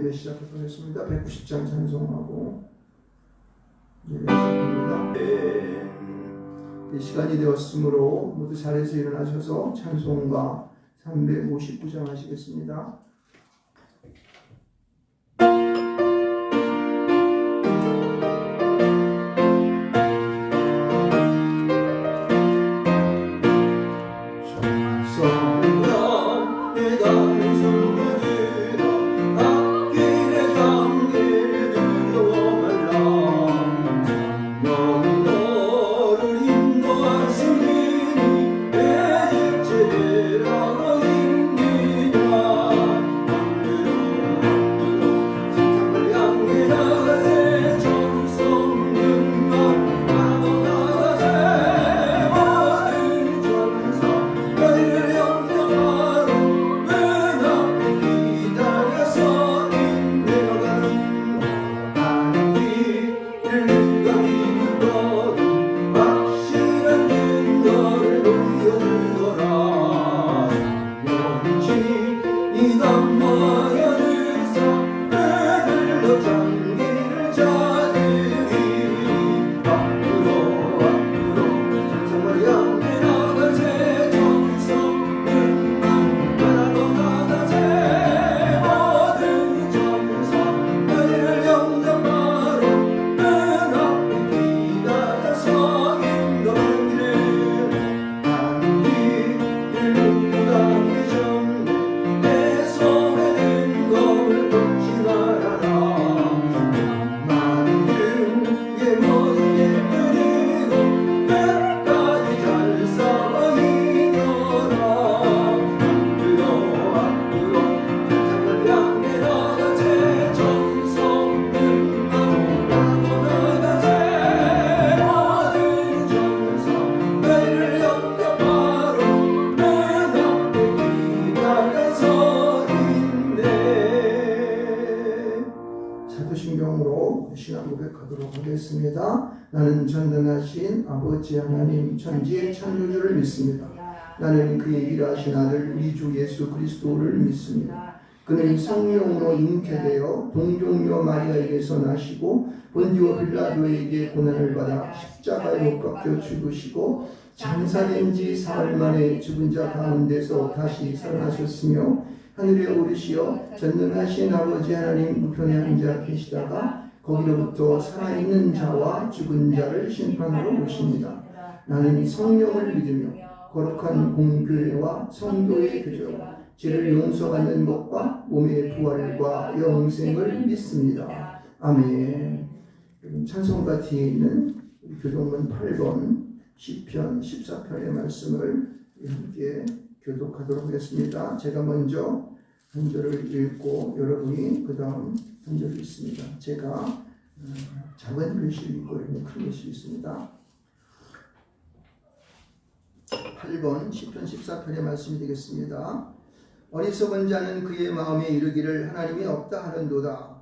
예배 시작하도록 하겠습니다. 190장 찬송하고 예배 시작합니다. 이 시간이 되었으므로 모두 자리에서 일어나셔서 찬송가 359장 하시겠습니다. 나는 전능하신 아버지 하나님 천지의 창조주를 믿습니다. 나는 그의 일하신 아들 우리 주 예수 그리스도를 믿습니다. 그는 성령으로 잉태되어 동정녀 마리아에게서 나시고 본디오 빌라도에게 고난을 받아 십자가에 못 박혀 죽으시고 장사된 지 사흘 만에 죽은 자 가운데서 다시 살아나셨으며 하늘에 오르시어 전능하신 아버지 하나님 우편에 앉아 계시다가 거기로부터 살아있는 자와 죽은 자를 심판하러 오십니다. 나는 성령을 믿으며 거룩한 공교회와 성도의 교제와 죄를 용서받는 것과 몸의 부활과 영생을 믿습니다. 아멘. 찬송가 뒤에 있는 교독문 8번 시편 14편의 말씀을 함께 교독하도록 하겠습니다. 제가 먼저 한 절을 읽고 여러분이 그 다음 한 절을 읽습니다. 제가 작은 글씨를 읽고 있는 큰 글씨 있습니다. 8번 시편 14편의 말씀이 되겠습니다. 어리석은 자는 그의 마음에 이르기를 하나님이 없다 하는도다.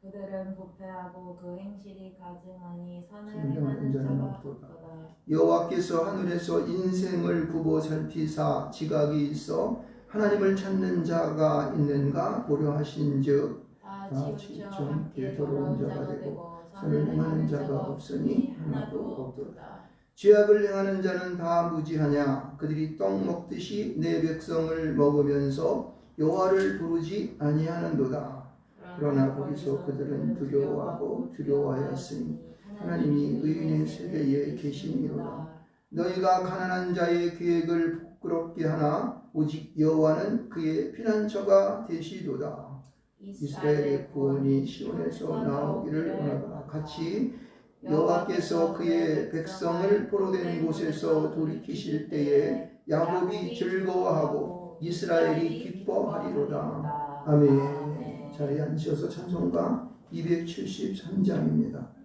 그들은 부패하고 그 행실이 가증하니 선을 행하는 자가 없도다. 여호와께서 하늘에서 인생을 굽어 살피사 지각이 있어 하나님을 찾는 자가 있는가 고려하신즉 다 지쳐 함께 더러운 자가 되고 선을 행하는 자가 없으니 하나도 없도다. 죄악을 행하는 자는 다 무지하냐. 그들이 떡 먹듯이 내 백성을 먹으면서 여호와를 부르지 아니하는도다. 그러나 거기서 그들은 두려워하고 두려워하였으니 하나님이 의인의 세대에 계시니로다. 너희가 가난한 자의 계획을 부끄럽게 하나 오직 여호와는 그의 피난처가 되시도다. 이스라엘의 구원이 시온에서 나오기를 원하노라. 같이 여호와께서 그의 백성을 포로된 곳에서 돌이키실 때에 야곱이 즐거워하고 이스라엘이 기뻐하리로다. 아멘. 자리에 앉으셔서 찬송가 273장입니다.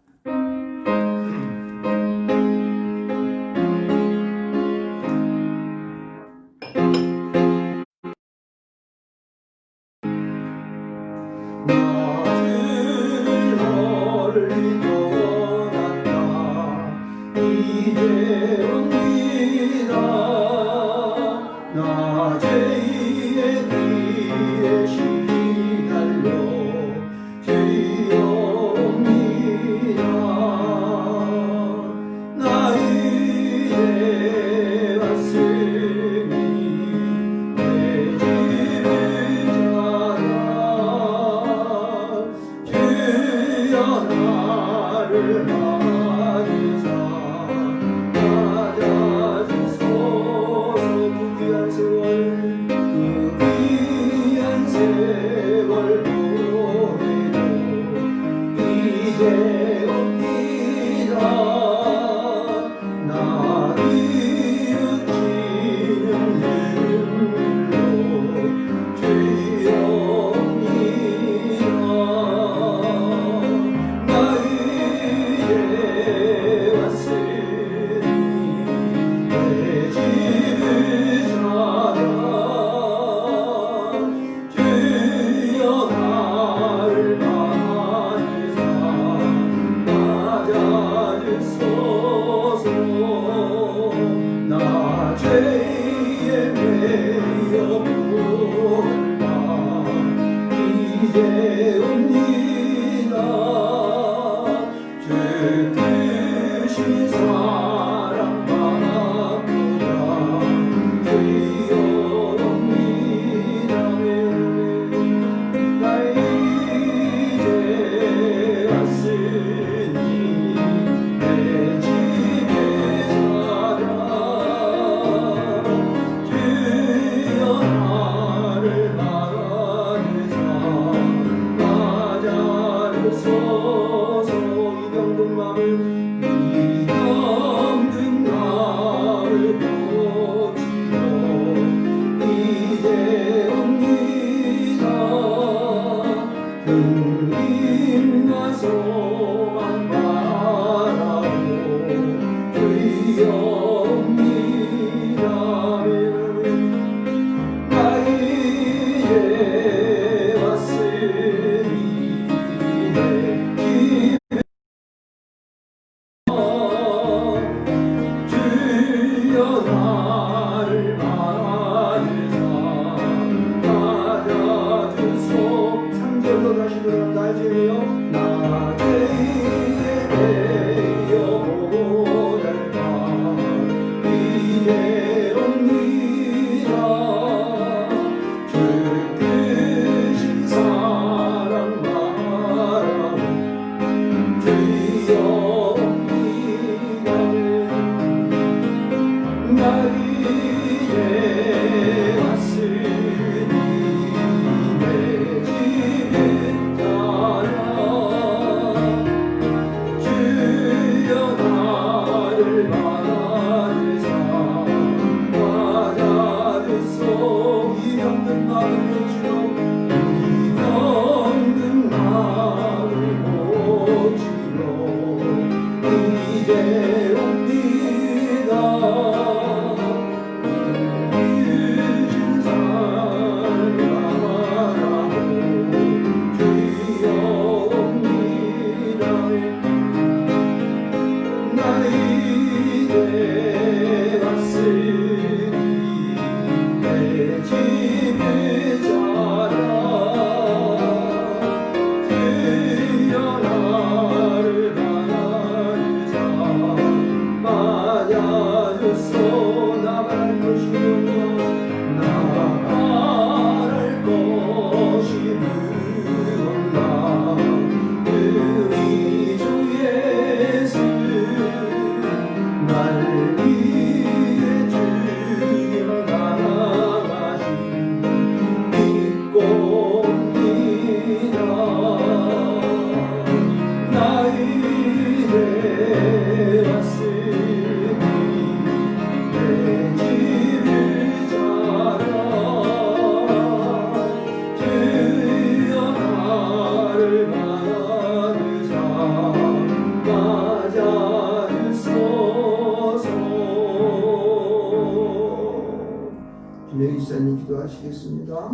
기도하시겠습니다.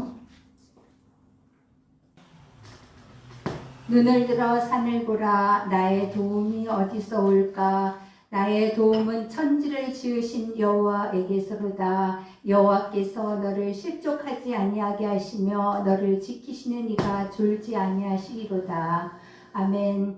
눈을 들어 산을 보라. 나의 도움이 어디서 올까? 나의 도움은 천지를 지으신 여호와에게서로다. 여호와께서 너를 실족하지 아니하게 하시며 너를 지키시는 이가 졸지 아니하시리로다. 아멘.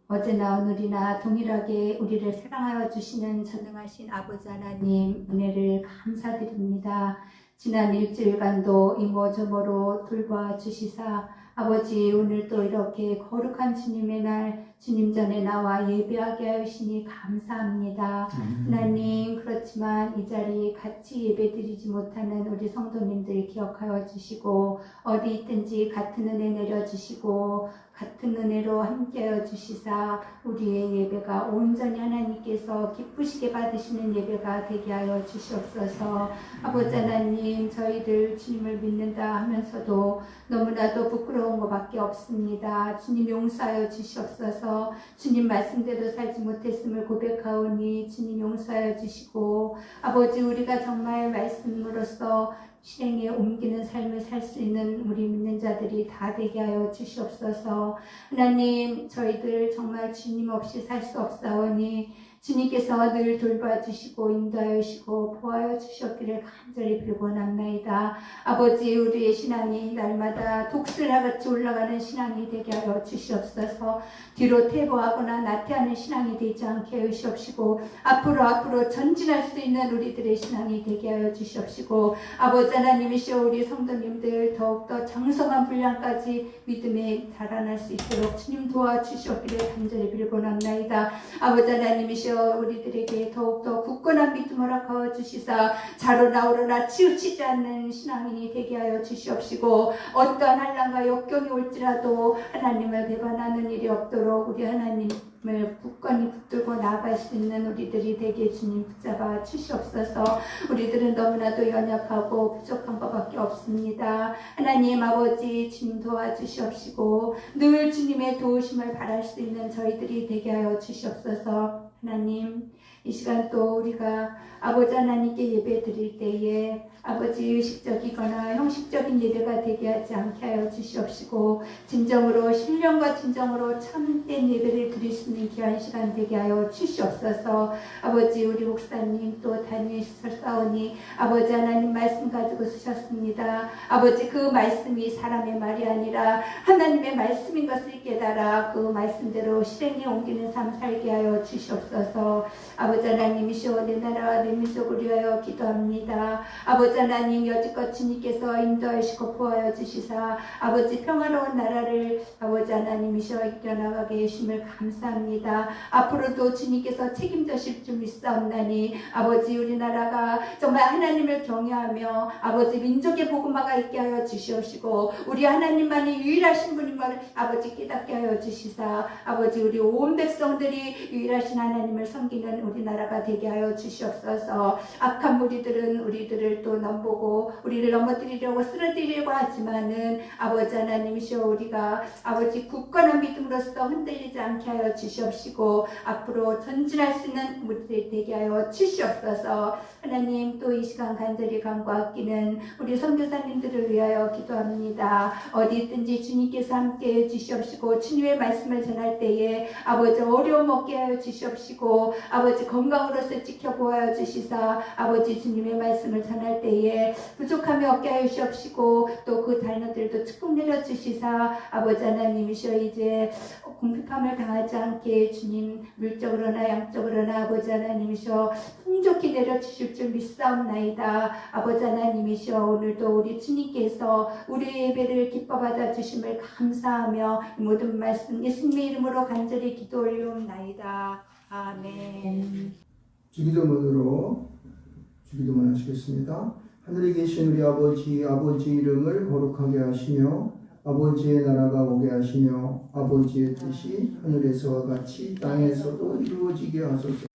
어제나 오늘이나 동일하게 우리를 사랑하여 주시는 전능하신 아버지 하나님, 은혜를 감사드립니다. 지난 일주일간도 이모저모로 돌봐 주시사 아버지, 오늘도 이렇게 거룩한 주님의 날 주님 전에 나와 예배하게 하시니 감사합니다. 하나님, 그렇지만 이 자리에 같이 예배드리지 못하는 우리 성도님들 기억하여 주시고 어디 있든지 같은 은혜 내려주시고 같은 은혜로 함께하여 주시사 우리의 예배가 온전히 하나님께서 기쁘시게 받으시는 예배가 되게 하여 주시옵소서. 아버지 하나님, 저희들 주님을 믿는다 하면서도 너무나도 부끄러운 것밖에 없습니다. 주님 용서하여 주시옵소서. 주님 말씀대로 살지 못했음을 고백하오니 주님 용서하여 주시고 아버지, 우리가 정말 말씀으로써 실행에 옮기는 삶을 살 수 있는 우리 믿는 자들이 다 되게 하여 주시옵소서. 하나님, 저희들 정말 주님 없이 살 수 없사오니 주님께서 늘 돌봐주시고 인도하여 주시고 보호하여 주셨기를 간절히 빌고납나이다. 아버지, 우리의 신앙이 날마다 독수리같이 올라가는 신앙이 되게 하여 주시옵소서. 뒤로 퇴보하거나 나태하는 신앙이 되지 않게 하여 주시옵시고 앞으로 전진할 수 있는 우리들의 신앙이 되게 하여 주시옵시고 아버지 하나님이시여, 우리 성도님들 더욱더 장성한 분량까지 믿음에 자라날 수 있도록 주님 도와주시옵기를 간절히 빌고납나이다. 아버지 하나님이시여, 우리들에게 더욱더 굳건한 믿음을 허락하여 주시사 자로나 우로나 치우치지 않는 신앙인이 되게 하여 주시옵시고 어떠한 한란과 역경이 올지라도 하나님을 배반하는 일이 없도록 우리 하나님을 굳건히 붙들고 나아갈 수 있는 우리들이 되게 주님 붙잡아 주시옵소서. 우리들은 너무나도 연약하고 부족한 것밖에 없습니다. 하나님 아버지, 주님 도와주시옵시고 늘 주님의 도우심을 바랄 수 있는 저희들이 되게 하여 주시옵소서. 하나님, 이 시간 또 우리가 아버지 하나님께 예배 드릴 때에 아버지 의식적이거나 형식적인 예배가 되게 하지 않게 하여 주시옵시고 진정으로 신령과 진정으로 참된 예배를 드릴 수 있는 귀한 시간 되게 하여 주시옵소서. 아버지, 우리 목사님 또 다니셨사오니 아버지 하나님 말씀 가지고 쓰셨습니다. 아버지, 그 말씀이 사람의 말이 아니라 하나님의 말씀인 것을 깨달아 그 말씀대로 실행에 옮기는 삶 살게 하여 주시옵소서. 아버지 하나님이시여, 내 나라와 내 민족을 위하여 기도합니다. 아버지 하나님, 여지껏 주님께서 인도하시고 보호하여 주시사 아버지 평화로운 나라를 아버지 하나님이시여 이겨나가게 해주심을 감사합니다. 앞으로도 주님께서 책임져실 줄 믿사옵나니 아버지, 우리나라가 정말 하나님을 경외하며 아버지 민족의 복음화가 있게 하여 주시옵시고 우리 하나님만이 유일하신 분임을 아버지 깨닫게 하여 주시사 아버지, 우리 온 백성들이 유일하신 하나님을 섬기는 우리 나라가 되게 하여 주시옵소서. 악한 무리들은 우리들을 또 넘보고 우리를 넘어뜨리려고 쓰러뜨리려고 하지만은 아버지 하나님이시여 우리가 아버지 굳건한 믿음으로써 흔들리지 않게 하여 주시옵시고 앞으로 전진할 수 있는 무리들 되게 하여 주시옵소서. 하나님 또 이 시간 간절히 간구하기는 우리 선교사님들을 위하여 기도합니다. 어디 있든지 주님께서 함께 해 주시옵시고 주님의 말씀을 전할 때에 아버지 어려움 없게 하여 주시옵시고 아버지 건강으로서 지켜보아 주시사 아버지 주님의 말씀을 전할 때에 부족함이 없게 하여 주시옵시고 또 그 자녀들도 축복 내려 주시사 아버지 하나님이시여 이제 궁핍함을 당하지 않게 주님 물적으로나 양적으로나 아버지 하나님이시여 풍족히 내려 주실 줄 믿사옵나이다. 아버지 하나님이시여 오늘도 우리 주님께서 우리의 예배를 기뻐 받아 주심을 감사하며 모든 말씀 예수님의 이름으로 간절히 기도 올리옵나이다. 아멘. 주기도문으로 주기도문 하시겠습니다. 하늘에 계신 우리 아버지 이름을 거룩하게 하시며 아버지의 나라가 오게 하시며 아버지의 뜻이 하늘에서와 같이 땅에서도 이루어지게 하소서.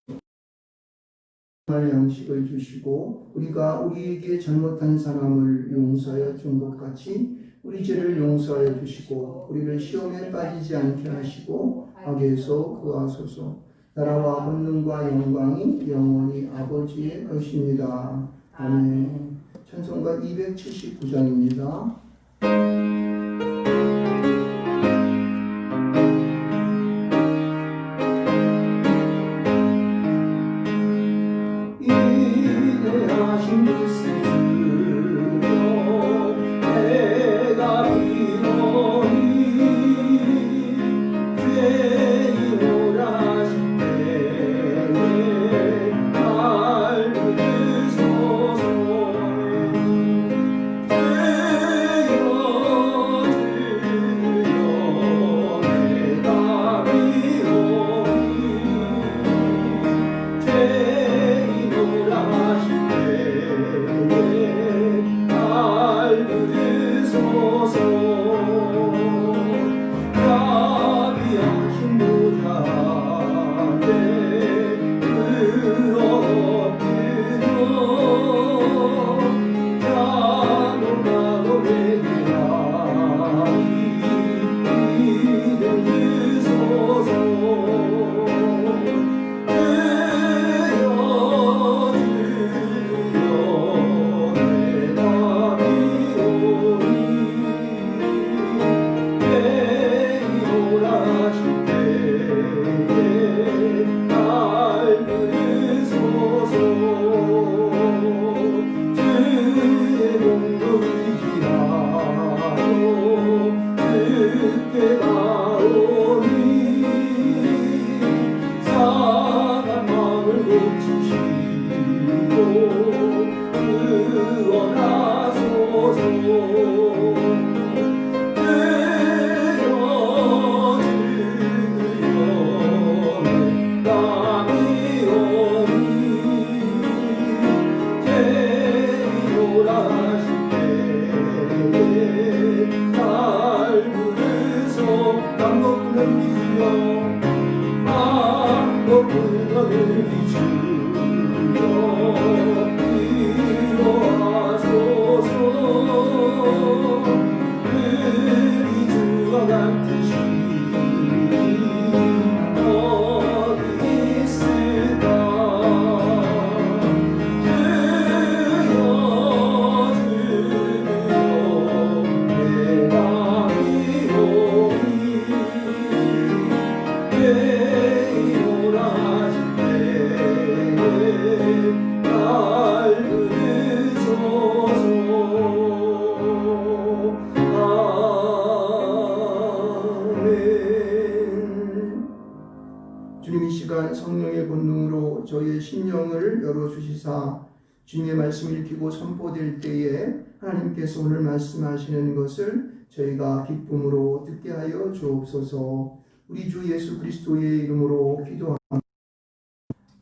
양식을 주시고 우리가 우리에게 잘못한 사람을 용서하여 준 것 같이 우리 죄를 용서하여 주시고 우리를 시험에 빠지지 않게 하시고 악에서 구하소서. 나라와 권능과 영광이 영원히 아버지의 것입니다. 아멘. 찬송가 279장입니다. 이대하신 예수여 내가 비로니 죄인오라 하실 때에 날 부르소서. 주여 내가 비로니 죄인오라 하실 때에 날 부르소서. 야비하신 보좌에 들어엎드려 야노나노 회개하니 이름 주소서. 주님 이 시간 성령의 권능으로 저희의 심령을 열어주시사 주님의 말씀을 읽히고 선포될 때에 하나님께서 오늘 말씀하시는 것을 저희가 기쁨으로 듣게 하여 주옵소서. 우리 주 예수 그리스도의 이름으로 기도합니다.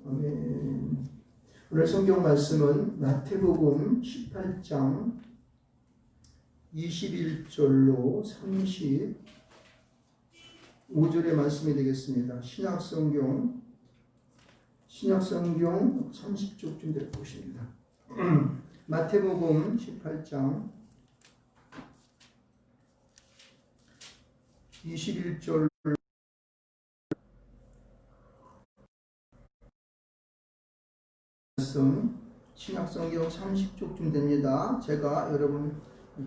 아멘. 오늘 성경 말씀은 마태복음 18장 21절로 35절의 말씀이 되겠습니다. 신약성경 신약성경 30쪽쯤 될 것입니다. 마태복음 18장 21절 말씀, 신약성경 30쪽쯤 됩니다. 제가 여러분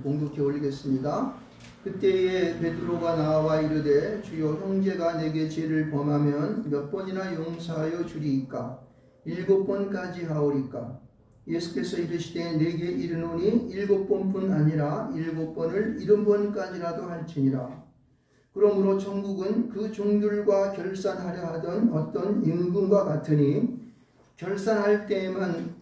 봉독해 올리겠습니다. 그때에 베드로가 나와 이르되 주여 형제가 내게 죄를 범하면 몇 번이나 용서하여 주리이까? 7번까지 하오리까? 예수께서 이르시되 내게 이르노니 7번뿐 아니라 7번을 70번까지라도 할지니라. 그러므로 천국은 그 종들과 결산하려 하던 어떤 임금과 같으니 결산할 때에만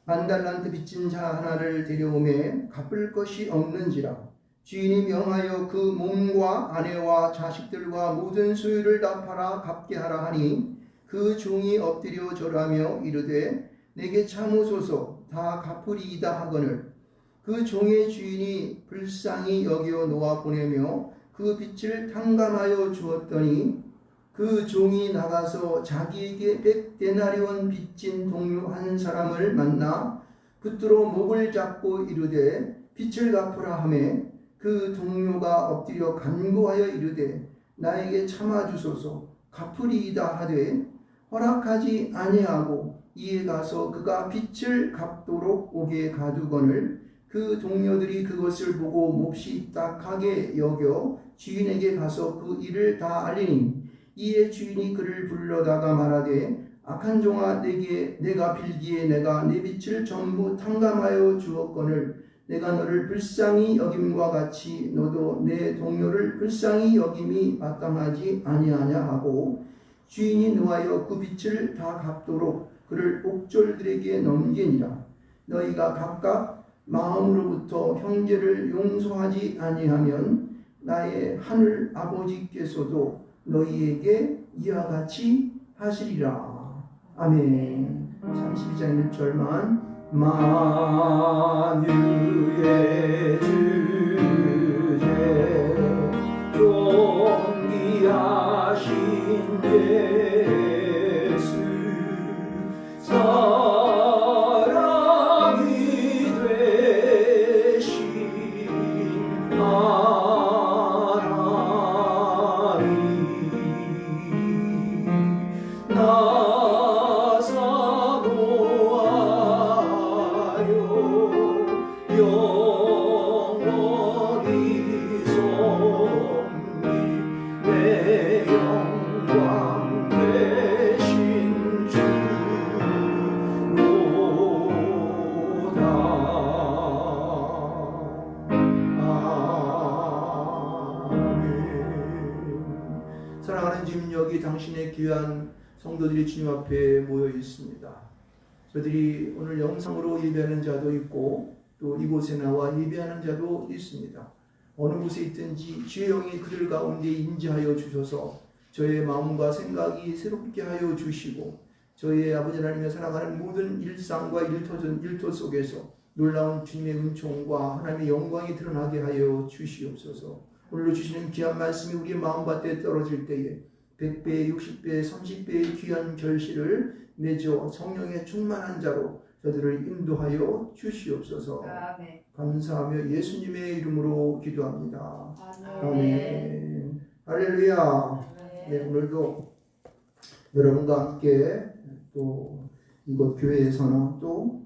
10달란트 빚진 자 하나를 데려오매 갚을 것이 없는지라. 주인이 명하여 그 몸과 아내와 자식들과 모든 소유를 다 팔아 갚게 하라 하니 그 종이 엎드려 절하며 이르되 내게 참으소서 다 갚으리이다 하거늘 그 종의 주인이 불쌍히 여겨 놓아 보내며 그 빚을 탕감하여 주었더니 그 종이 나가서 자기에게 100데나리온 빚진 동료 한 사람을 만나 붙들어 목을 잡고 이르되 빚을 갚으라 하매 그 동료가 엎드려 간구하여 이르되 나에게 참아주소서 갚으리이다 하되 허락하지 아니하고 이에 가서 그가 빚을 갚도록 오게 가두거늘 그 동료들이 그것을 보고 몹시 딱하게 여겨 주인에게 가서 그 일을 다 알리니 이에 주인이 그를 불러다가 말하되 악한 종아 내가 빌기에 내가 네 빚을 전부 탕감하여 주었거늘 내가 너를 불쌍히 여김과 같이 너도 내 동료를 불쌍히 여김이 마땅하지 아니하냐 하고 주인이 노하여 그 빚을 다 갚도록 그를 옥졸들에게 넘기니라. 너희가 각각 마음으로부터 형제를 용서하지 아니하면 나의 하늘 아버지께서도 너희에게 이와 같이 하시리라. 아멘. 32장 1절만 만유의 주제 존귀하신 예수 사랑이 되신 하나님 나 사모하여 영원히 섬기 내 영광 되신 주로다. 아멘. 사랑하는 주님, 여기 당신의 귀한 성도들이 주님 앞에 모여 있습니다. 저들이 오늘 영상으로 예배하는 자도 있고 또 이곳에 나와 예배하는 자도 있습니다. 어느 곳에 있든지 주의 영이 그들 가운데 임재하여 주셔서 저의 마음과 생각이 새롭게 하여 주시고 저의 아버지 하나님의 살아가는 모든 일상과 일터 속에서 놀라운 주님의 은총과 하나님의 영광이 드러나게 하여 주시옵소서. 오늘로 주시는 귀한 말씀이 우리의 마음밭에 떨어질 때에 100배, 60배, 30배의 귀한 결실을 맺어 성령의 충만한 자로 저들을 인도하여 주시옵소서. 아멘. 감사하며 예수님의 이름으로 기도합니다. 아멘. 아멘. 할렐루야. 네, 오늘도 여러분과 함께 또 이곳 교회에서나 또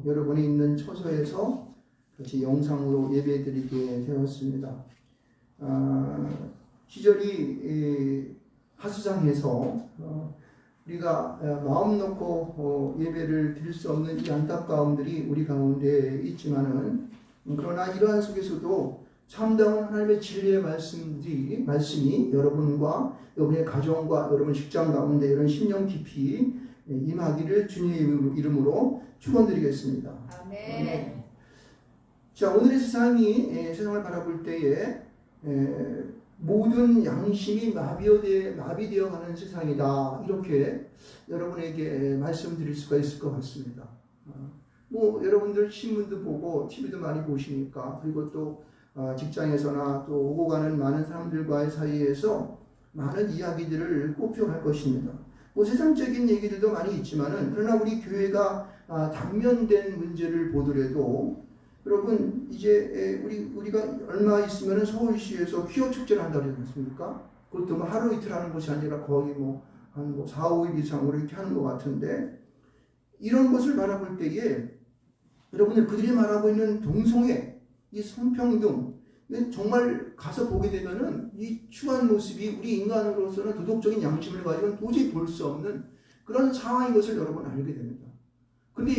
여러분이 있는 처소에서 같이 영상으로 예배드리게 되었습니다. 시절이 하수장에서 우리가 마음 놓고 예배를 드릴 수 없는 이 안타까움들이 우리 가운데 있지만은 그러나 이러한 속에서도 참다운 하나님의 진리의 말씀이 여러분과 여러분의 가정과 여러분 직장 가운데 이런 심령 깊이 임하기를 주님의 이름으로 축원드리겠습니다. 아멘. 자, 오늘의 세상을 바라볼 때에 모든 양심이 마비되어 가는 세상이다. 이렇게 여러분에게 말씀드릴 수가 있을 것 같습니다. 여러분들 신문도 보고 TV도 많이 보시니까 그리고 또 직장에서나 또 오고 가는 많은 사람들과의 사이에서 많은 이야기들을 꼽혀갈 것입니다. 뭐 세상적인 얘기들도 많이 있지만은 그러나 우리 교회가 당면된 문제를 보더라도 여러분 이제 우리가 얼마 있으면은 서울시에서 퀴어 축제를 한다고 그러지 않습니까? 그것도 뭐 하루 이틀 하는 것이 아니라 거의 한 4, 5일 이상으로 이렇게 하는 것 같은데 이런 것을 바라볼 때에 여러분들 그들이 말하고 있는 동성애, 이 성평등 정말 가서 보게 되면은 이 추한 모습이 우리 인간으로서는 도덕적인 양심을 가지고는 도저히 볼 수 없는 그런 상황인 것을 여러분 알게 됩니다. 근데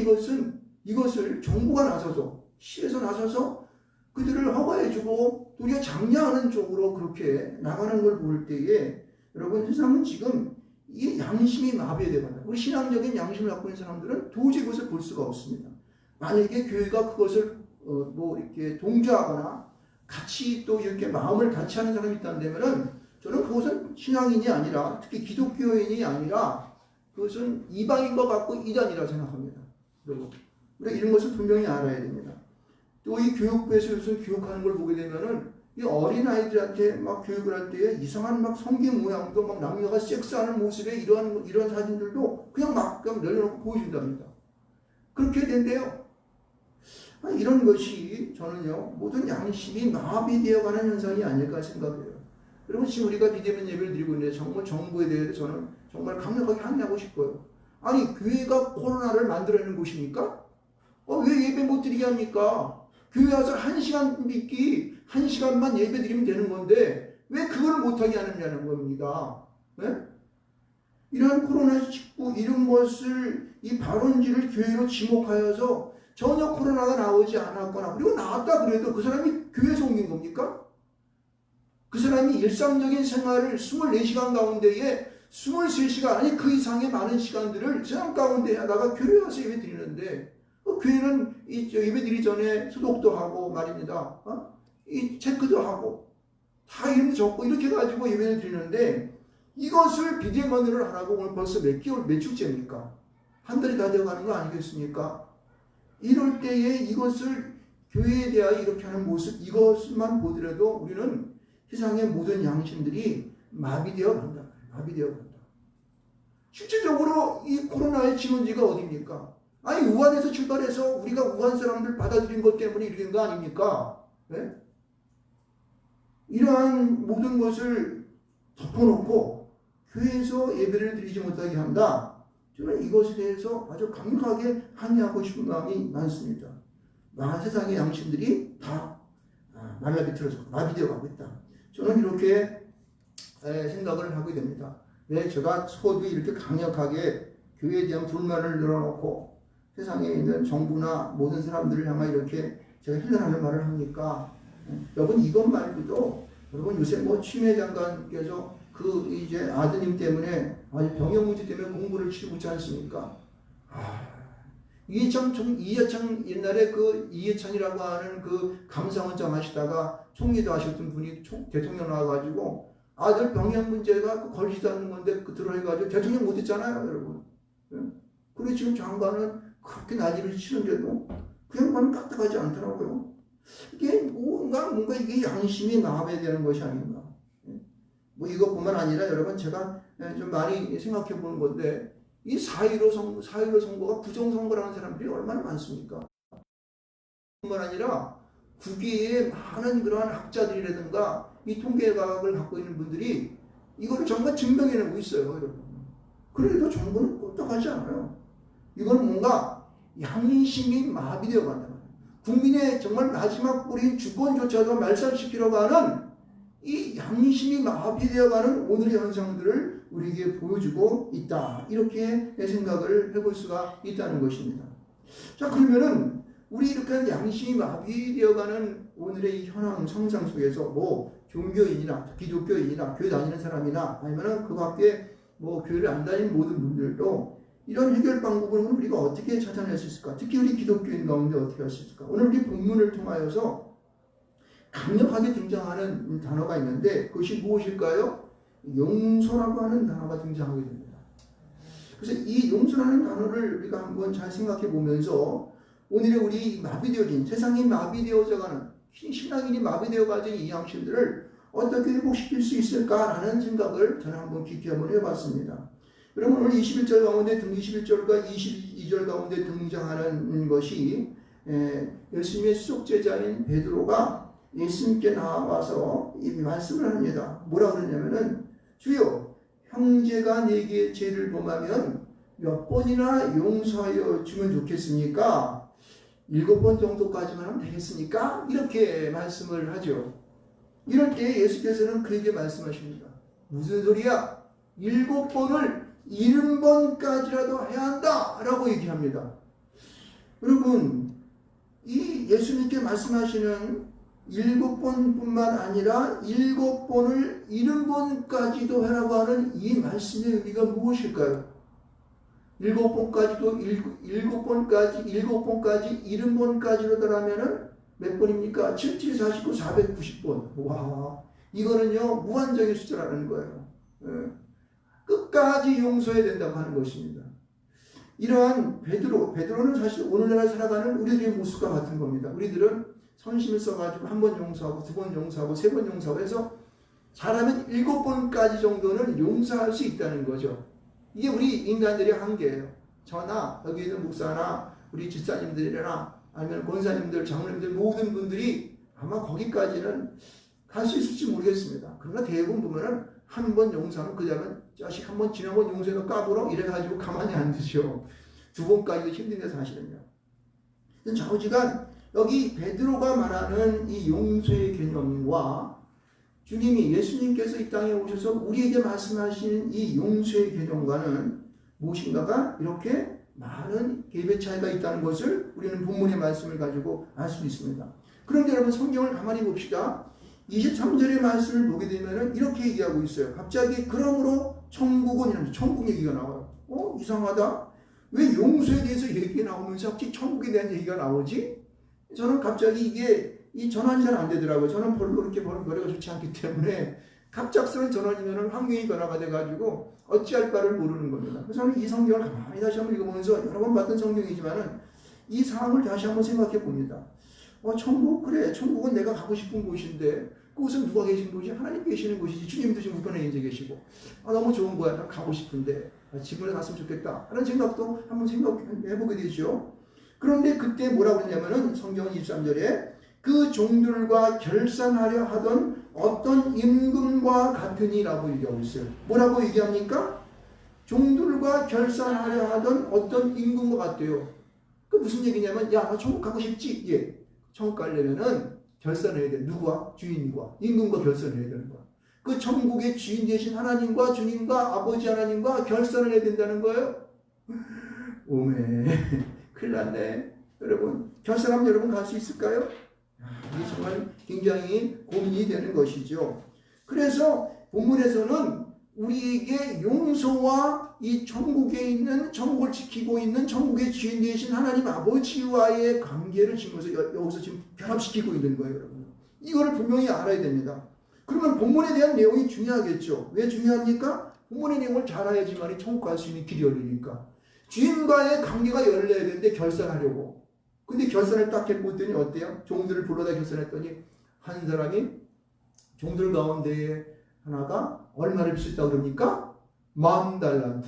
이것을 정부가 나서서 시에서 나서서 그들을 허가해주고 우리가 장려하는 쪽으로 그렇게 나가는 걸 볼 때에 여러분 세상은 지금 이 양심이 마비되어 간다. 우리 신앙적인 양심을 갖고 있는 사람들은 도저히 그것을 볼 수가 없습니다. 만약에 교회가 그것을 이렇게 동조하거나 같이 또 이렇게 마음을 같이 하는 사람이 있다면은 저는 그것은 신앙인이 아니라 특히 기독교인이 아니라 그것은 이방인 것 같고 이단이라고 생각합니다. 그리고 우리가 이런 것을 분명히 알아야 됩니다. 또 이 교육부에서 요즘 교육하는 걸 보게 되면은 이 어린아이들한테 막 교육을 할 때에 이상한 막 성경 모양도 막 남녀가 섹스하는 모습에 이런 사진들도 그냥 내려놓고 보여준답니다. 그렇게 된대요. 이런 것이 저는요 모든 양심이 마비되어 가는 현상이 아닐까 생각해요. 여러분 지금 우리가 비대면 예배를 드리고 있는데 정말 정부에 대해서 저는 정말 강력하게 항의하고 싶어요. 아니 교회가 코로나를 만들어내는 곳입니까? 왜 예배 못 드리게 합니까? 교회 와서 1시간 믿기 1시간만 예배 드리면 되는 건데 왜 그걸 못하게 하느냐는 겁니다. 네? 이러한 코로나19 이런 것을 이 발원지를 교회로 지목하여서 전혀 코로나가 나오지 않았거나 그리고 나왔다 그래도 그 사람이 교회에서 옮긴 겁니까? 그 사람이 일상적인 생활을 24시간 가운데에 23시간 아니 그 이상의 많은 시간들을 세상 가운데 하다가 교회에 와서 예배 드리는데 교회는 예배 드리기 전에 소독도 하고 말입니다. 이 체크도 하고 다 이름도 적고 이렇게 가지고 예배를 드리는데 이것을 비대면으로 하라고 오늘 벌써 몇 주째입니까? 한 달이 다 되어가는 거 아니겠습니까? 이럴 때에 이것을 교회에 대하여 이렇게 하는 모습 이것만 보더라도 우리는 세상의 모든 양심들이 마비되어 간다. 실질적으로 이 코로나의 지원지가 어디입니까? 아니 우한에서 출발해서 우리가 우한 사람들 받아들인 것 때문에 이렇게 된 거 아닙니까? 네? 이러한 모든 것을 덮어놓고 교회에서 예배를 드리지 못하게 한다. 저는 이것에 대해서 아주 강력하게 항의하고 싶은 마음이 많습니다. 세상의 양심들이 다 말라비틀어져 마비되어 가고 있다. 저는 이렇게 생각을 하게 됩니다. 왜 제가 소위 이렇게 강력하게 교회에 대한 불만을 늘어놓고 세상에 있는 정부나 모든 사람들을 향해 이렇게 제가 힐난하는 말을 합니까? 여러분 이것 말고도 여러분 요새 취미애 장관께서 이제 아드님 때문에 병역 문제 때문에 공부를 치르고 있지 않습니까? 이해창 옛날에 그 이해찬이라고 하는 그 감사원장 하시다가 총리도 하셨던 분이 대통령 나와가지고 아들 병역 문제가 걸리지도 않는 건데 들어해가지고 대통령 못했잖아요, 여러분. 그리고 지금 장관은 그렇게 난리를 치는데도 그 양반은 까딱하지 않더라고요. 이게 뭔가 이게 양심이 마음에 되는 것이 아닌가. 이것뿐만 아니라 여러분 제가 좀 많이 생각해 보는 건데 이 4.15 선거가 부정선거라는 사람들이 얼마나 많습니까? 뿐만 아니라 국외에 많은 그러한 학자들이라든가 이 통계학을 갖고 있는 분들이 이거를 정말 증명해내고 있어요, 여러분. 그래도 정부는 꼼짝하지 않아요. 이건 뭔가 양심이 마비되어 간다. 국민의 정말 마지막 뿌리인 주권조차도 말살시키려고 하는 이 양심이 마비되어가는 오늘의 현상들을 우리에게 보여주고 있다. 이렇게 생각을 해볼 수가 있다는 것입니다. 자, 그러면은 우리 이렇게 양심이 마비되어가는 오늘의 이 현황 성상 속에서 종교인이나 기독교인이나 교회 다니는 사람이나 아니면은 그 밖에 교회를 안 다니는 모든 분들도 이런 해결 방법을 우리가 어떻게 찾아낼 수 있을까? 특히 우리 기독교인 가운데 어떻게 할 수 있을까? 오늘 우리 본문을 통하여서 강력하게 등장하는 단어가 있는데 그것이 무엇일까요? 용서라고 하는 단어가 등장하게 됩니다. 그래서 이 용서라는 단어를 우리가 한번 잘 생각해 보면서 오늘의 우리 마비되어진 세상이 마비되어져가는 신앙인이 마비되어가진 이 양심들을 어떻게 회복시킬 수 있을까라는 생각을 저는 한번 깊이 한번 해봤습니다. 여러분 오늘 21절 가운데 21절과 22절 가운데 등장하는 것이 예수님의 수족제자인 베드로가 예수님께 나와서 이 말씀을 합니다. 뭐라 그러냐면은 주여 형제가 내게 죄를 범하면 몇 번이나 용서하여 주면 좋겠습니까? 7번 정도까지만 하면 되겠습니까? 이렇게 말씀을 하죠. 이럴 때 예수께서는 그에게 말씀하십니다. 무슨 소리야? 7번을 70번까지라도 해야 한다 라고 얘기합니다. 여러분 이 예수님께 말씀하시는 7번뿐만 아니라 7번을 70번까지도 하라고 하는 이 말씀의 의미가 무엇일까요? 7번까지도 7번까지 70번까지로 몇 번입니까? 7, 7, 49, 490번. 와, 이거는요 무한정의 숫자라는 거예요. 끝까지 용서해야 된다고 하는 것입니다. 이러한 베드로는 사실 오늘날 살아가는 우리들의 모습과 같은 겁니다. 우리들은 선심을 써가지고 1번 용서하고 2번 용서하고 3번 용서하고 해서 잘하면 7번까지 정도는 용서할 수 있다는 거죠. 이게 우리 인간들의 한계예요. 저나 여기 있는 목사나 우리 집사님들이나 아니면 권사님들, 장로님들 모든 분들이 아마 거기까지는 갈 수 있을지 모르겠습니다. 그러나 대부분 보면은 한 번 용서하면 그 다음에 자식 한 번 지난 번 용서해도 까불어 이래가지고 가만히 안 두죠. 2번까지도 힘든데 사실은요. 좌우지간 여기 베드로가 말하는 이 용서의 개념과 주님이 예수님께서 이 땅에 오셔서 우리에게 말씀하신 이 용서의 개념과는 무엇인가가 이렇게 많은 갭의 차이가 있다는 것을 우리는 본문의 말씀을 가지고 알 수 있습니다. 그런데 여러분 성경을 가만히 봅시다. 23절의 말씀을 보게 되면 이렇게 얘기하고 있어요. 갑자기 그러므로 천국은 이러면서 천국 얘기가 나와요. 이상하다. 왜 용서에 대해서 얘기가 나오면서 갑자기 천국에 대한 얘기가 나오지? 저는 갑자기 이게 이 전환이 잘 안 되더라고요. 저는 별로 그렇게 머리가 좋지 않기 때문에 갑작스러운 전환이면 환경이 변화가 돼가지고 어찌할 바를 모르는 겁니다. 그래서 저는 이 성경을 가만히 다시 한번 읽어보면서 여러 번 봤던 성경이지만은 이 상황을 다시 한번 생각해 봅니다. 천국? 그래. 천국은 내가 가고 싶은 곳인데 그곳은 누가 계신 곳이? 하나님 계시는 곳이지. 주님도 지금 우편에 이제 계시고 너무 좋은 거야. 난 가고 싶은데 지금에 갔으면 좋겠다 하는 생각도 한번 생각해보게 되죠. 그런데 그때 뭐라고 그러냐면은 성경은 23절에 그 종들과 결산하려 하던 어떤 임금과 같으니라고 얘기하고 있어요. 뭐라고 얘기합니까? 종들과 결산하려 하던 어떤 임금과 같대요. 그 무슨 얘기냐면 야 너 천국 가고 싶지? 예. 천국 가려면은 결산해야 돼. 누구와? 주인과 임금과 결산해야 되는 거야. 그 천국의 주인 되신 하나님과 주님과 아버지 하나님과 결산을 해야 된다는 거예요. 오메 큰일 났네. 여러분 결산하면 여러분 갈 수 있을까요? 이게 정말 굉장히 고민이 되는 것이죠. 그래서 본문에서는 우리에게 용서와 이 천국에 있는 천국을 지키고 있는 천국의 주인 되신 하나님 아버지와의 관계를 지금서 여기서 지금 결합시키고 있는 거예요, 여러분. 이거를 분명히 알아야 됩니다. 그러면 본문에 대한 내용이 중요하겠죠. 왜 중요합니까? 본문의 내용을 잘 알아야지만 천국 갈 수 있는 길이 열리니까. 주인과의 관계가 열려야 되는데 결산하려고. 근데 결산을 딱 해보더니 어때요? 종들을 불러다 결산했더니 한 사람이 종들 가운데 하나가 얼마를 빚었다고 그럽니까? 10,000달란트.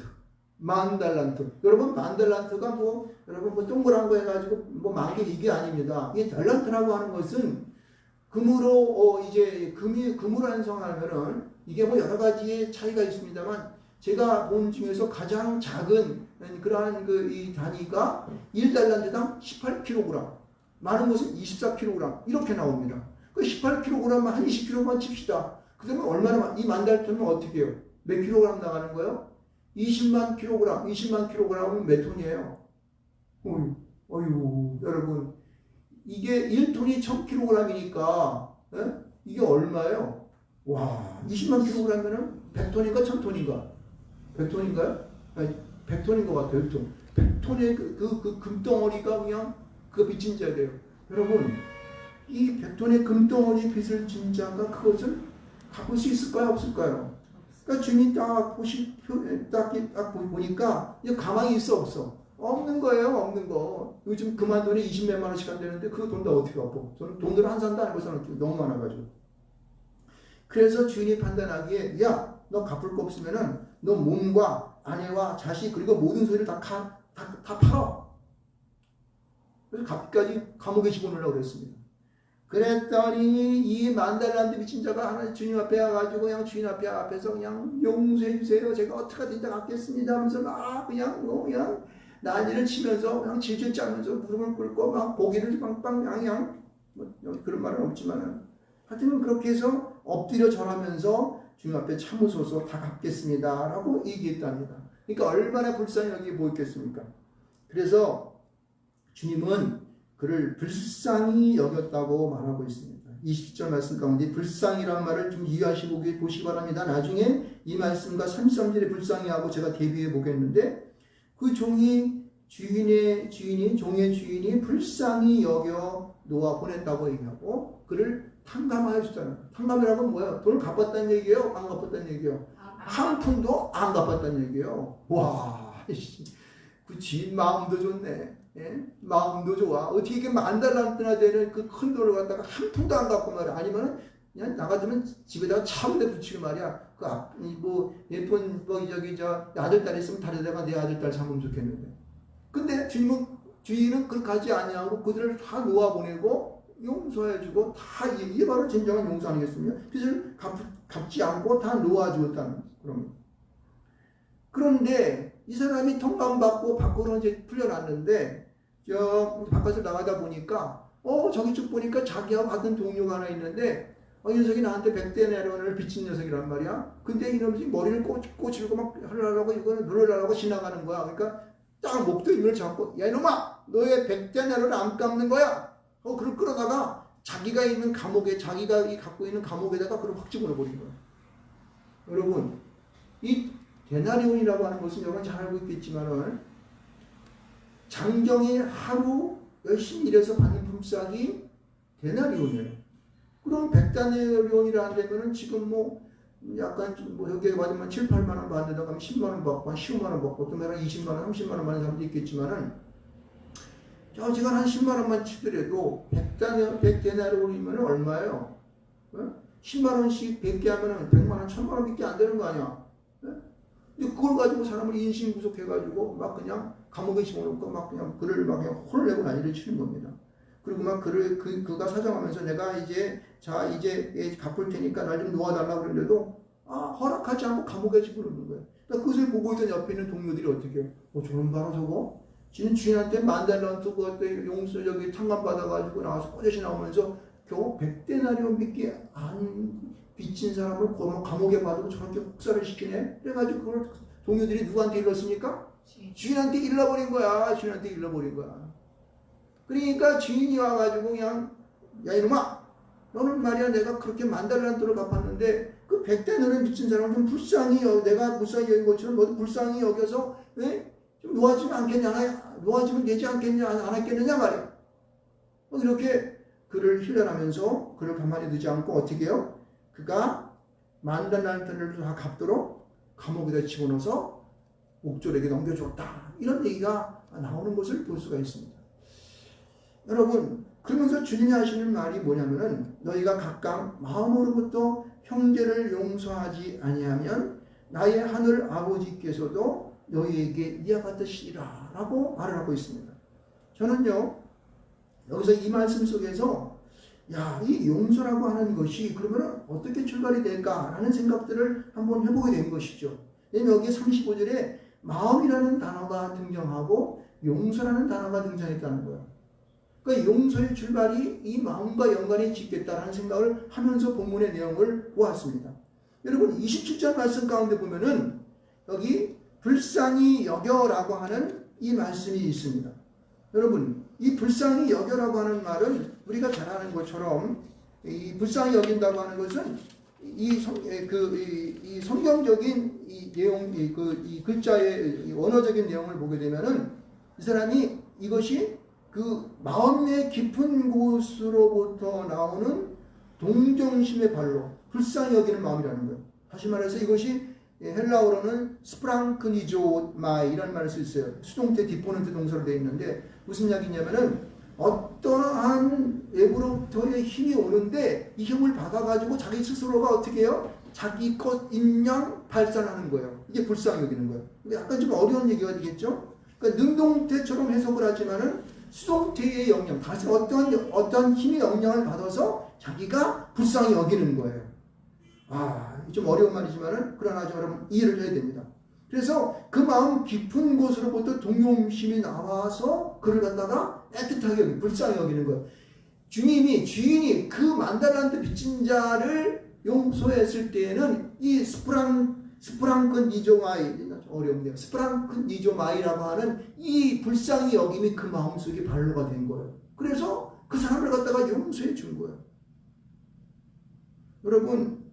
10,000달란트. 여러분 10,000달란트가 여러분 동그란 거 해가지고 만개 이게 아닙니다. 이게 달란트라고 하는 것은 금으로 이제 금으로 환송하면은 이게 여러 가지의 차이가 있습니다만 제가 본 중에서 가장 작은 그러한 이 단위가 1달란트당 18kg, 많은 곳은 24kg 이렇게 나옵니다. 그 18kg만 한 20kg만 칩시다. 그러면 얼마나 이 10,000달러면 어떻게 해요? 몇 킬로그램 나가는 거예요? 20만 킬로그램. 20만 킬로그램은 몇 톤이에요? 어휴, 여러분 이게 1톤이 1000kg이니까 이게 얼마예요? 와, 20만 킬로그램이면 100톤인가 1000톤인가? 100톤인가요? 아니, 100톤인 것 같아요. 100톤. 100톤의 그 금덩어리가 그냥 그 빚진 자리예요. 여러분, 이 100톤의 금덩어리 빚을 진 자가 그것을 갚을 수 있을까요? 없을까요? 그러니까 주님 딱 보니까 이제 가만히 있어 없어? 없는 거예요. 없는 거. 요즘 그만 돈이 20몇만 원씩 안 되는데 그 돈 다 어떻게 갚어? 저는 돈을 한 산도 아니고 사는 너무 많아가지고. 그래서 주인이 판단하기에 야, 너 갚을 거 없으면은 너 몸과 아내와 자식 그리고 모든 소유를 다 팔아. 그래서 갑자기 감옥에 집어넣으려고 그랬습니다. 그랬더니 이 만달란트 미친 자가 하나님 주님 앞에 와가지고 그냥 주인 앞에서 그냥 용서해 주세요. 제가 어떻게 하든지 갚겠습니다 하면서 막 그냥 난리를 치면서 그냥 질질 짜면서 무릎을 꿇고 막 고개를 빵빵 그냥 뭐 그런 말은 없지만은 하여튼 그렇게 해서 엎드려 절하면서 주님 앞에 참으소서 다 갚겠습니다 라고 얘기했답니다. 그러니까 얼마나 불쌍히 여기 보였겠습니까? 그래서 주님은 그를 불쌍히 여겼다고 말하고 있습니다. 20절 말씀 가운데 불쌍이라는 말을 좀 이해하시고 보시기 바랍니다. 나중에 이 말씀과 33절에 불쌍히 하고 제가 대비해 보겠는데 그 종이 종의 주인이 불쌍히 여겨 놓아 보냈다고 얘기하고 그를 탕감하여 줬잖아요. 탕감이라고 뭐예요? 돈을 갚았다는 얘기예요? 안 갚았다는 얘기예요? 한 푼도 안 갚았다는 얘기예요. 와, 그 주인 마음도 좋네. 예? 마음도 좋아. 어떻게 이게 $10,000나 되는 그 큰 돈을 갖다가 한 푼도 안 갖고 말이야. 아니면 그냥 나가주면 집에다가 차문에 붙이고 말이야. 예쁜 아들딸 있으면 다리에다가 내 아들딸 삼으면 좋겠는데. 근데 주인은 그렇게 하지 아니하고 그들을 다 놓아보내고 용서해주고 다 이게 바로 진정한 용서 아니겠습니까? 빚을 갚지 않고 다 놓아주었다는 그런. 그런데 이 사람이 통감받고 밖으로 이제 풀려났는데 저 바깥에 나가다 보니까 저기 쭉 보니까 자기하고 같은 동료가 하나 있는데 이 녀석이 나한테 100데나리온을 빚진 녀석이란 말이야. 근데 이놈이 머리를 꼬치고 막 하려고 이거는 누르려고 지나가는 거야. 그러니까 딱 목도리를 잡고 야 이놈아 너의 100데나리온을 안 갚는 거야. 그걸 끌어다가 자기가 있는 감옥에 자기가 갖고 있는 감옥에다가 그걸 확 집어넣어버린 거야. 여러분 이 데나리온이라고 하는 것은 여러분 잘 알고 있겠지만은 장정이 하루 열심히 일해서 받는 품삯이 데나리온이에요. 그럼 100데나리온이라 되면은 지금 약간 여기에 받으면 7, 8만 원 받는다고 하면 10만 원 받고 한 15만 원 받고 또 내가 20만 원, 30만 원 받는 사람도 있겠지만은 제가 한 10만 원만 치더라도 100데나리온이면 얼마예요? 10만 원씩 100개 하면은 100만 원, 1000만 원밖에 안 되는 거 아니야? 근데 그걸 가지고 사람을 인신구속해가지고 막 그냥 감옥에 집어넣고 막 그냥 그를 막 그냥 혼내고 난리를 치는 겁니다. 그리고 막 그가 사정하면서 내가 이제 갚을 테니까 날 좀 놓아달라고 그러는데도 허락하지 않고 감옥에 집어넣는 거예요. 그러니까 그것을 보고 있던 옆에 있는 동료들이 어떻게 해요? 저런 바로 저거? 지는 주인한테 $10,000 그것도 용서 탕감 받아가지고 나와서 꼬저시 나오면서 겨우 100데나리온밖에 안 빚진 사람을 감옥에 받고 저렇게 혹사를 시키네. 그래가지고 그걸 동료들이 누구한테 일렀습니까? 주인한테 일러버린 거야. 주인한테 일러버린 거야. 그러니까 주인이 와가지고 그냥 야 이놈아 너는 말이야 내가 그렇게 $10,000를 갚았는데 그 100데나리온 빚진 사람을 좀 내가 불쌍히 여긴 것처럼 너도 불쌍히 여겨서 좀 놓아주면 않겠냐? 놓아주면 되지 않겠냐? 안 했겠느냐 말이야. 이렇게 그를 hil련하면서 그를 가만히 두지 않고 어떻게 해요? 그가 $10,000를 다 갚도록 감옥에다 집어넣어서 옥졸에게 넘겨줬다. 이런 얘기가 나오는 것을 볼 수가 있습니다. 여러분 그러면서 주님이 하시는 말이 뭐냐면은 너희가 각각 마음으로부터 형제를 용서하지 아니하면 나의 하늘 아버지께서도 너희에게 이와 같으시리라 라고 말을 하고 있습니다. 저는요 여기서 이 말씀 속에서 이 용서라고 하는 것이 그러면 어떻게 출발이 될까라는 생각들을 한번 해보게 된 것이죠. 왜냐면 여기 35절에 마음이라는 단어가 등장하고 용서라는 단어가 등장했다는 거예요. 그러니까 용서의 출발이 이 마음과 연관이 짓겠다라는 생각을 하면서 본문의 내용을 보았습니다. 여러분 27절 말씀 가운데 보면은 여기 불쌍히 여겨라고 하는 이 말씀이 있습니다. 여러분 이 불쌍히 여겨라고 하는 말은 우리가 잘 아는 것처럼 이 불쌍히 여긴다고 하는 것은 이 성경적인 이 내용, 이 글자의 원어적인 내용을 보게 되면은 이 사람이 이것이 그 마음의 깊은 곳으로부터 나오는 동정심의 발로 불쌍히 여기는 마음이라는 거예요. 다시 말해서 이것이 헬라어로는 스프랑크니조마이 이런 말을 쓸 수 있어요. 수동태 디포넌트 동사로 되어 있는데 무슨 이야기냐면은 어떠한 외부로부터의 힘이 오는데 이 힘을 받아가지고 자기 스스로가 어떻게 해요? 자기 것 인양 발산하는 거예요. 이게 불쌍히 여기는 거예요. 근데 약간 좀 어려운 얘기가 되겠죠? 그러니까 능동태처럼 해석을 하지만은 수동태의 영향, 다시 어떤 힘의 영향을 받아서 자기가 불쌍히 여기는 거예요. 좀 어려운 말이지만은 그러나 여러분 이해를 해야 됩니다. 그래서 그 마음 깊은 곳으로부터 동요심이 나와서 그를 갖다가 애틋하게 여기는, 불쌍히 여기는 거예요. 주인이 그 만달란트 빚진 자를 용서했을 때에는 이 스프랑큰 니조마이, 어렵네요. 스프랑큰 니조마이라고 하는 이 불쌍히 여김이 그 마음속에 발로가 된 거예요. 그래서 그 사람을 갖다가 용서해 준 거예요. 여러분,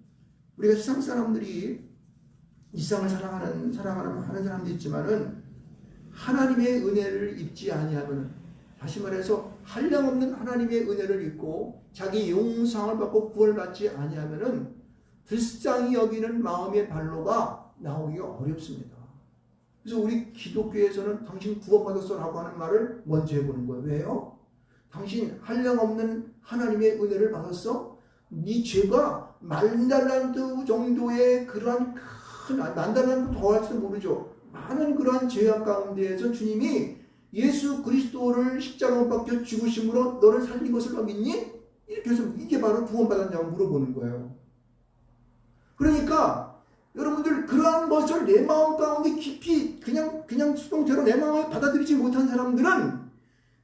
우리가 세상 사람들이 이 세상을 사랑하는 많은 사람도 있지만은 하나님의 은혜를 입지 아니하면은, 다시 말해서 한량없는 하나님의 은혜를 입고 자기 용서를 받고 구원받지 아니하면은 불쌍히 여기는 마음의 발로가 나오기가 어렵습니다. 그래서 우리 기독교에서는 당신 구원받았어라고 하는 말을 먼저 해보는 거예요. 왜요? 당신 한량없는 하나님의 은혜를 받았어? 네 죄가 만달란트 정도의 그러한 큰, 만달란트 더 할지도 모르죠. 많은 그러한 죄악 가운데에서 주님이 예수 그리스도를 십자가에 못 박혀 죽으심으로 너를 살린 것을 너 믿니? 이렇게 해서 이게 바로 구원받았냐고 물어보는 거예요. 그러니까 여러분들 그러한 것을 내 마음 가운데 깊이 그냥 수동태로 내 마음에 받아들이지 못한 사람들은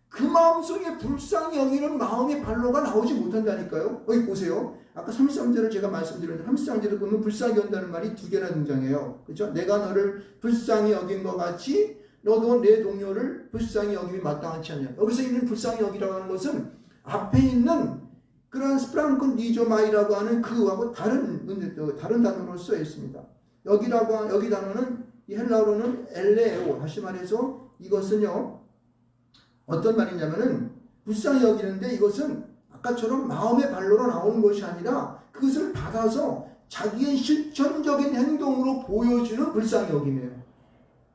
그 마음속에 불쌍히 여기는 마음의 발로가 나오지 못한다니까요. 여기 보세요. 아까 33절을 제가 말씀드렸는데 33절을 보면 불쌍히 여긴다는 말이 두 개나 등장해요. 그렇죠? 내가 너를 불쌍히 여긴 것 같이 너도 내 동료를 불쌍히 여김이 마땅하지 않냐. 여기서 있는 불쌍히 여기라고 하는 것은 앞에 있는 그런 스프랑큰 니조마이라고 하는 그하고 다른 단어로 쓰여 있습니다. 여기 단어는 이 헬라어로는 엘레오, 다시 말해서 이것은요 어떤 말이냐면은 불쌍히 여기는데 이것은 아까처럼 마음의 발로로 나오는 것이 아니라 그것을 받아서 자기의 실천적인 행동으로 보여주는 불쌍히 여김이에요.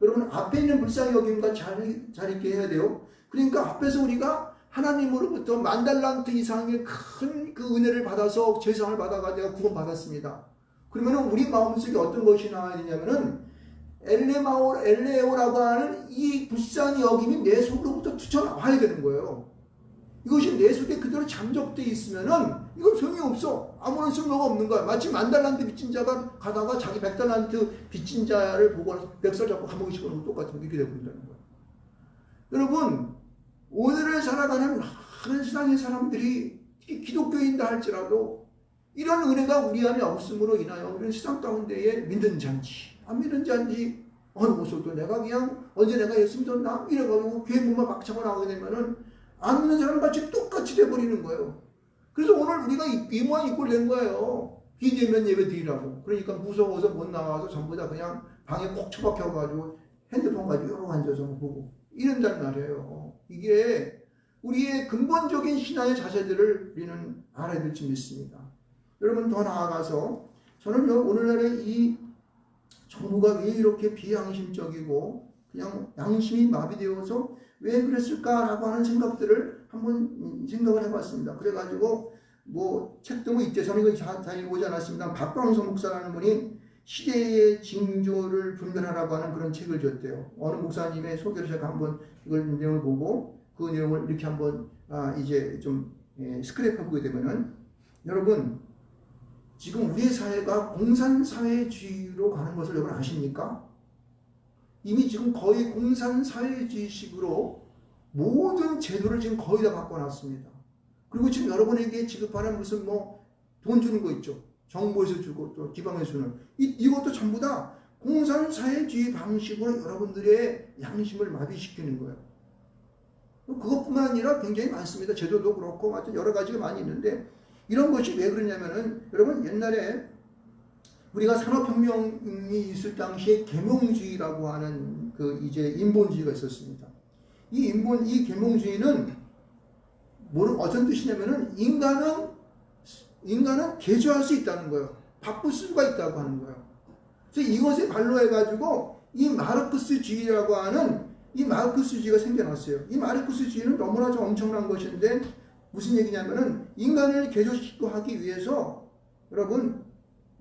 여러분 앞에 있는 불쌍히 여김과 잘 있게 해야 돼요. 그러니까 앞에서 우리가 하나님으로부터 만달란트 이상의 큰 그 은혜를 받아서 죄상을 받아가 내가 구원받았습니다. 그러면 우리 마음속에 어떤 것이 나와야 되냐면은 엘레오라고 하는 이 불쌍히 여김이 내 속으로부터 튀쳐나와야 되는 거예요. 이것이 내 속에 그대로 잠적되어 있으면은 이건 소용이 없어. 아무런 쓸모가 없는 거야. 마치 만달란트 빚진 자가 가다가 자기 100달란트 빚진 자를 보고 멱살 잡고 감옥에 집어넣는 것 똑같은 이렇게 되어버린다는 거야. 여러분 오늘을 살아가는 많은 세상의 사람들이 기독교인다 할지라도 이런 은혜가 우리 안에 없음으로 인하여 우리는 세상 가운데에 믿는 잔지 안 믿는 잔지 어느 곳에도 내가 그냥 언제 내가 예수 믿었나 이래가지고 교회 문만 막 차고 나가게 되면은 안 믿는 사람같이 똑같이 돼버리는 거예요. 그래서 오늘 우리가 이 모양 입고 낸 거예요. 비대면 예배 드리라고. 그러니까 무서워서 못 나와서 전부 다 그냥 방에 콕 처박혀가지고 핸드폰 가지고 여러 앉아서 보고 이런단 말이에요. 이게 우리의 근본적인 신앙의 자세들을 우리는 알아야 될지 믿습니다. 여러분 더 나아가서 저는요 오늘날의 이 정부가 왜 이렇게 비양심적이고 그냥 양심이 마비되어서 왜 그랬을까라고 하는 생각들을 한번 생각을 해봤습니다. 그래가지고 뭐 책도 뭐 있죠. 저는 이거 잘 읽어보지 않았습니다. 박광석 목사라는 분이 시대의 징조를 분별하라고 하는 그런 책을 줬대요. 어느 목사님의 소개를 제가 한번 이걸 내용을 보고 그 내용을 이렇게 한번 이제 좀 스크랩해 보게 되면은 여러분 지금 우리의 사회가 공산사회주의로 가는 것을 여러분 아십니까? 이미 지금 거의 공산사회주의식으로 모든 제도를 지금 거의 다 바꿔놨습니다. 그리고 지금 여러분에게 지급하는 무슨 뭐 돈 주는 거 있죠. 정부에서 주고 또 지방에서 주는 이것도 전부 다 공산사회주의 방식으로 여러분들의 양심을 마비시키는 거예요. 그것뿐만 아니라 굉장히 많습니다. 제도도 그렇고 하여튼 여러 가지가 많이 있는데 이런 것이 왜 그러냐면은 여러분 옛날에 우리가 산업혁명이 있을 당시에 계몽주의라고 하는 그 이제 인본주의가 있었습니다. 이 계몽주의는 어떤 뜻이냐면은 인간은 개조할 수 있다는 거예요. 바꿀 수가 있다고 하는 거예요. 그래서 이것에 반로해가지고 이 마르크스주의라고 하는 이 마르크스주의가 생겨났어요. 이 마르크스주의는 너무나 좀 엄청난 것인데 무슨 얘기냐면은 인간을 개조시키고 하기 위해서 여러분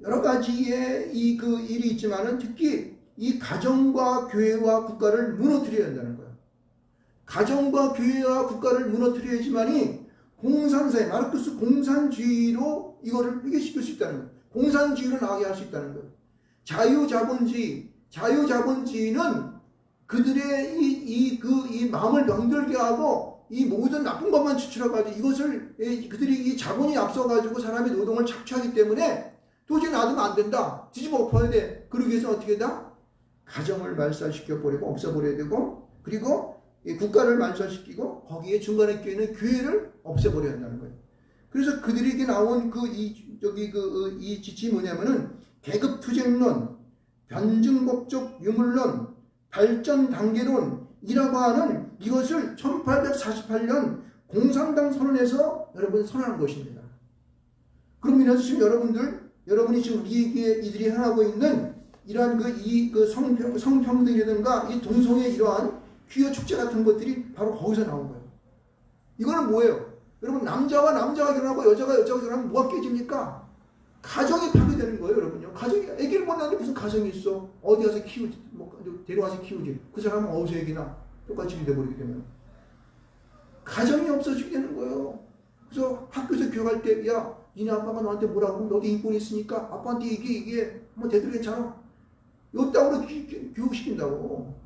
여러 가지의 그 일이 있지만은 특히 이 가정과 교회와 국가를 무너뜨려야 한다는 거예요. 가정과 교회와 국가를 무너뜨려야지만이 공산사회, 마르크스 공산주의로 이거를 회개시킬 수 있다는 거예요. 공산주의로 나가게 할 수 있다는 거예요. 자유자본주의는 그들의 이 마음을 병들게 하고 이 모든 나쁜 것만 추출해가지고 이것을 그들이 이 자본이 앞서가지고 사람의 노동을 착취하기 때문에 도저히 놔두면 안 된다. 뒤집어 엎어야 돼. 그러기 위해서 어떻게 된다? 가정을 말살시켜버리고 없애버려야 되고, 그리고 이 국가를 말살시키고 거기에 중간에 끼어있는 교회를 없애버려야 한다는 거예요. 그래서 그들에게 나온 이 지침이 뭐냐면은 계급투쟁론, 변증법적 유물론, 발전 단계론이라고 하는 이것을 1848년 공산당 선언에서 여러분 선언한 것입니다. 그럼 이래서 지금 여러분이 지금 우리에게 이들이 행하고 있는 이러한 성평등이라든가 이 동성의 이러한 퀴어 축제 같은 것들이 바로 거기서 나온 거예요. 이거는 뭐예요? 여러분, 남자가 결혼하고 여자가 결혼하면 뭐가 깨집니까? 가정이 파괴되는 거예요, 여러분요. 가정이, 애기를 못 낳는데 무슨 가정이 있어? 어디 가서 키우지, 데려와서 키우지. 그 사람은 어디서 애기나 똑같이 돼버리게 되면. 가정이 없어지게 되는 거예요. 그래서 학교에서 교육할 때, 야, 니네 아빠가 너한테 뭐라고 하면 너도 인권이 있으니까 아빠한테 이게 뭐 대들 괜찮아? 요따구로 교육시킨다고.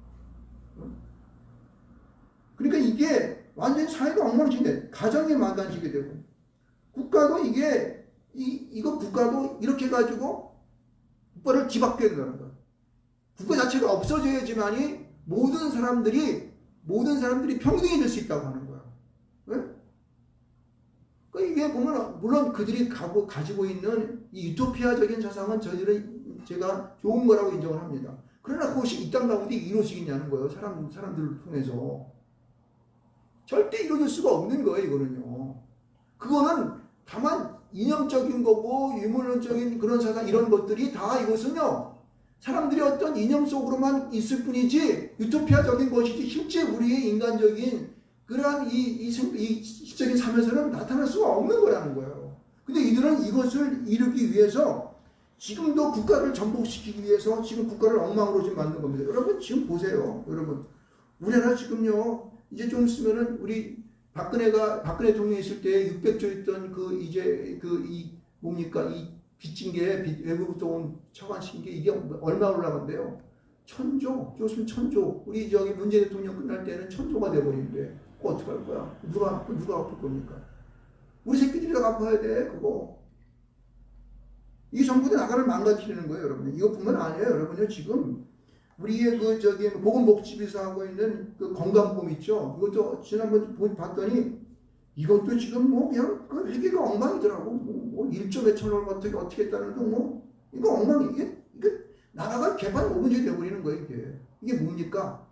그러니까 이게 완전히 사회가 엉망진대. 가정이 망가지게 되고, 국가도 국가도 이렇게 해가지고 국가를 뒤바뀌어야 된다는 거야. 국가 자체가 없어져야지만이 모든 사람들이 평등이 될 수 있다고 하는 거야. 왜? 그러니까 이게 보면, 물론 그들이 가지고 있는 이 유토피아적인 사상은 제가 좋은 거라고 인정을 합니다. 그러나 그것이 이 땅 가운데 이루어지겠냐는 거예요. 사람들을 통해서. 절대 이루어질 수가 없는 거예요, 이거는요. 그거는 다만 이념적인 거고, 유물론적인 그런 사상, 이런 것들이 다 이것은요, 사람들이 어떤 이념 속으로만 있을 뿐이지, 유토피아적인 것이지, 실제 우리의 인간적인 그러한 이 실적인 삶에서는 나타날 수가 없는 거라는 거예요. 근데 이들은 이것을 이루기 위해서 지금도 국가를 전복시키기 위해서 지금 국가를 엉망으로 지금 만든 겁니다. 여러분, 지금 보세요. 여러분, 우리나라 지금요, 이제 좀 있으면은 우리 박근혜 대통령이 있을 때 600조 있던 이 빚진 게 외국부터 온 처관신 게 이게 얼마 올라간대요? 1000조, 조금 1000조. 우리 문재인 대통령 끝날 때는 1000조가 돼버리는데, 그거 어떡할 거야? 누가 갚을 겁니까? 우리 새끼들이 다 갚아야 돼, 그거. 이게 전부 다 나라를 망가뜨리는 거예요, 여러분. 이것뿐만 아니에요, 여러분요. 지금 우리의 보건복지부에서 하고 있는 그 건강보험 있죠? 이것도 지난번 봤더니 이것도 지금 그냥 그 회계가 엉망이더라고. 1조 몇천 원 어떻게 했다는 거 이거 엉망이 이게 나라가 개판 5분째 돼버리는 거예요, 이게. 이게 뭡니까?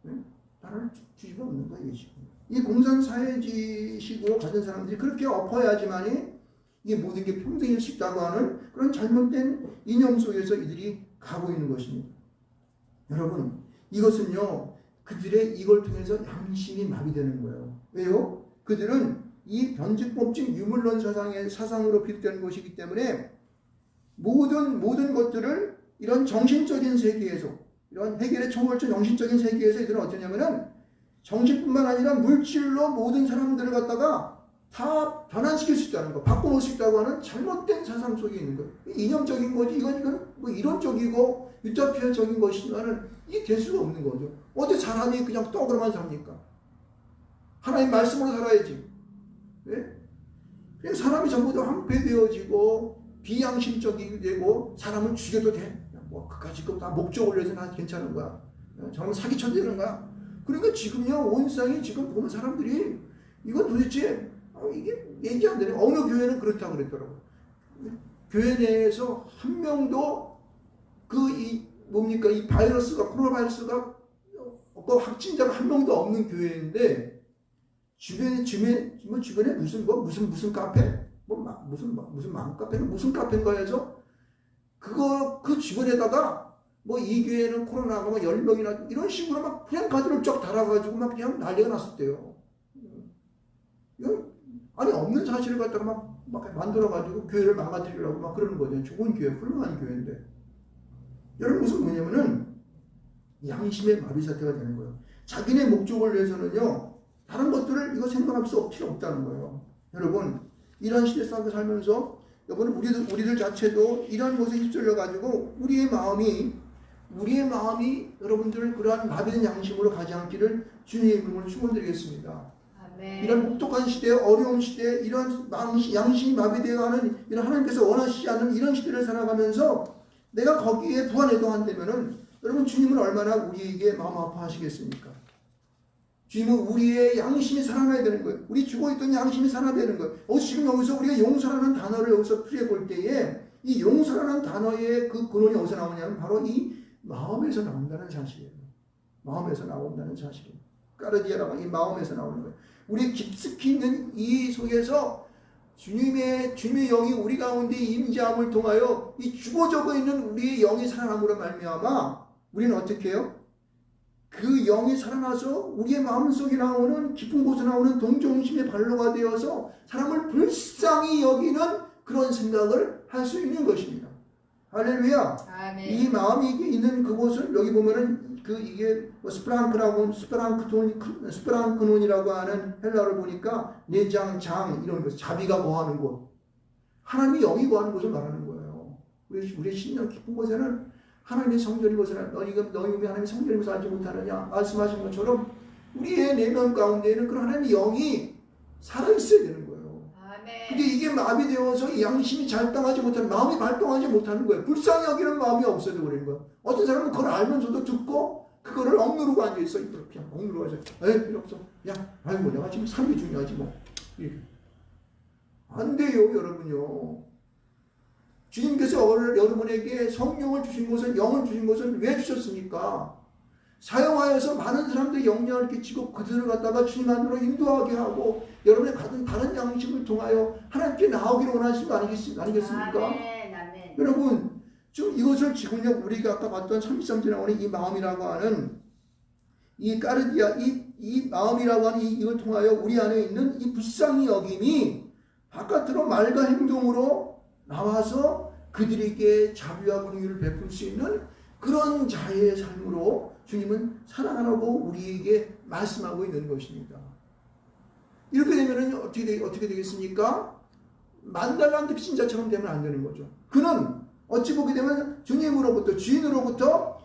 네? 나라를 뒤집어 엎는 거예요, 이게 지금. 이 공산사회주의식으로 가진 사람들이 그렇게 엎어야지만이 이게 모든 게 평등일 수 있다고 하는 그런 잘못된 이념 속에서 이들이 가고 있는 것입니다. 여러분, 이것은요, 그들의 이걸 통해서 양심이 마비되는 거예요. 왜요? 그들은 이 변증법적 유물론 사상으로 비롯된 것이기 때문에 모든 것들을 이런 정신적인 세계에서, 이런 해결의 초월적 정신적인 세계에서 이들은 어떠냐면은 정신뿐만 아니라 물질로 모든 사람들을 갖다가 다 변환시킬 수 있다는 거, 바꿔놓을 수 있다고 하는 잘못된 사상 속에 있는 거예요. 이념적인 거지, 이건 뭐 이론적이고 유토피아적인 것이지만은 이게 될 수가 없는 거죠. 어떻게 사람이 그냥 떡으로만 삽니까? 하나님 말씀으로 살아야지. 네? 그냥 사람이 전부 다 황폐되어지고 비양심적이 되고 사람을 죽여도 돼. 뭐 그까짓 거 다 목적을 위해서 난 괜찮은 거야. 저는 사기쳐 되는 거야. 그러니까 지금요, 온 세상이 지금 보면 사람들이 이건 도대체 이게 얘기 안 되네. 어느 교회는 그렇다고 그랬더라고요. 교회 내에서 한 명도 이 코로나 바이러스가 확진자가 한 명도 없는 교회인데 주변에 무슨 카페? 무슨 맘카페는 무슨 카페인가 해서 그 주변에다가 이 교회는 코로나가 10명이나 이런 식으로 막 그냥 가드를 쫙 달아가지고 막 그냥 난리가 났었대요. 아니, 없는 사실을 갖다가 막 만들어가지고 교회를 망가뜨리려고 막 그러는 거죠. 좋은 교회, 훌륭한 교회인데. 여러분, 무슨 뭐냐면은 양심의 마비 사태가 되는 거예요. 자기네 목적을 위해서는요, 다른 것들을 이거 생각할 수 필요 없다는 거예요. 여러분, 이런 시대 속에 살면서 여러분 우리들 자체도 이런 것에 휩쓸려 가지고 우리의 마음이 여러분들 그러한 마비된 양심으로 가지 않기를 주님의 이름으로 축원드리겠습니다. 아멘. 이런 혹독한 시대, 어려운 시대, 이런 양심이 마비되어가는 이런 하나님께서 원하시지 않는 이런 시대를 살아가면서 내가 거기에 부안해도 안 되면은 여러분 주님은 얼마나 우리에게 마음 아파하시겠습니까? 주님은 우리의 양심이 살아나야 되는 거예요. 우리 죽어있던 양심이 살아나야 되는 거예요. 지금 여기서 우리가 용서라는 단어를 여기서 풀이해 볼 때에 이 용서라는 단어의 그 근원이 어디서 나오냐면 바로 이 마음에서 나온다는 사실이에요. 마음에서 나온다는 사실이에요. 까르디아라고 이 마음에서 나오는 거예요. 우리 깊숙이 있는 이 속에서 주님의 영이 우리 가운데 임재함을 통하여 이 죽어져 있는 우리의 영이 살아남으로 말미암아 우리는 어떻게 해요? 그 영이 살아나서 우리의 마음속에 나오는 깊은 곳에 나오는 동정심의 발로가 되어서 사람을 불쌍히 여기는 그런 생각을 할 수 있는 것입니다. 할렐루야. 아멘. 이 마음이 있는 그곳을 여기 보면은 이게 스프랑크논이라고 하는 헬라어를 보니까 내장, 장 이런 것, 자비가 거하는 곳, 하나님이 영이 거하는 곳을 말하는 거예요. 우리 신령 깊은 곳에는 하나님의 성전이 벗어나 너희 하나님의 성전이 벗어 알지 못하느냐 말씀하신 것처럼 우리의 내면 가운데에는 그런 하나님의 영이 살아있어야 되는 거예요. 근데 이게 마비되어서 이 양심이 잘당하지 못하는, 마음이 발동하지 못하는 거예요. 불쌍히 여기는 마음이 없어져 버리는 거예요. 어떤 사람은 그걸 알면서도 듣고 그거를 억누르고 앉아있어. 이렇게 억누르고 앉아있어. 에이 필요 없어. 야 아이고 내가 지금 삶이 중요하지 뭐. 이렇게. 안 돼요 여러분요. 주님께서 여러분에게 성령을 주신 것은, 영을 주신 것은 왜 주셨습니까? 사용하여서 많은 사람들이 영향을 끼치고 그들을 갖다가 주님 안으로 인도하게 하고 여러분의 다른 양심을 통하여 하나님께 나오기를 원하시는 거 아니겠습니까? 아멘, 아멘. 여러분 좀 이것을 지금요 우리가 아까 봤던 33절에 나오는 이 마음이라고 하는 이 까르디아 이 마음이라고 하는 이걸 통하여 우리 안에 있는 이 불쌍히 여김이 바깥으로 말과 행동으로 나와서 그들에게 자비와 긍휼을 베풀 수 있는 그런 자의 삶으로 주님은 사랑하라고 우리에게 말씀하고 있는 것입니다. 이렇게 되면 어떻게 되겠습니까? 만달란트 빚진자처럼 되면 안 되는 거죠. 그는 어찌 보게 되면 주인으로부터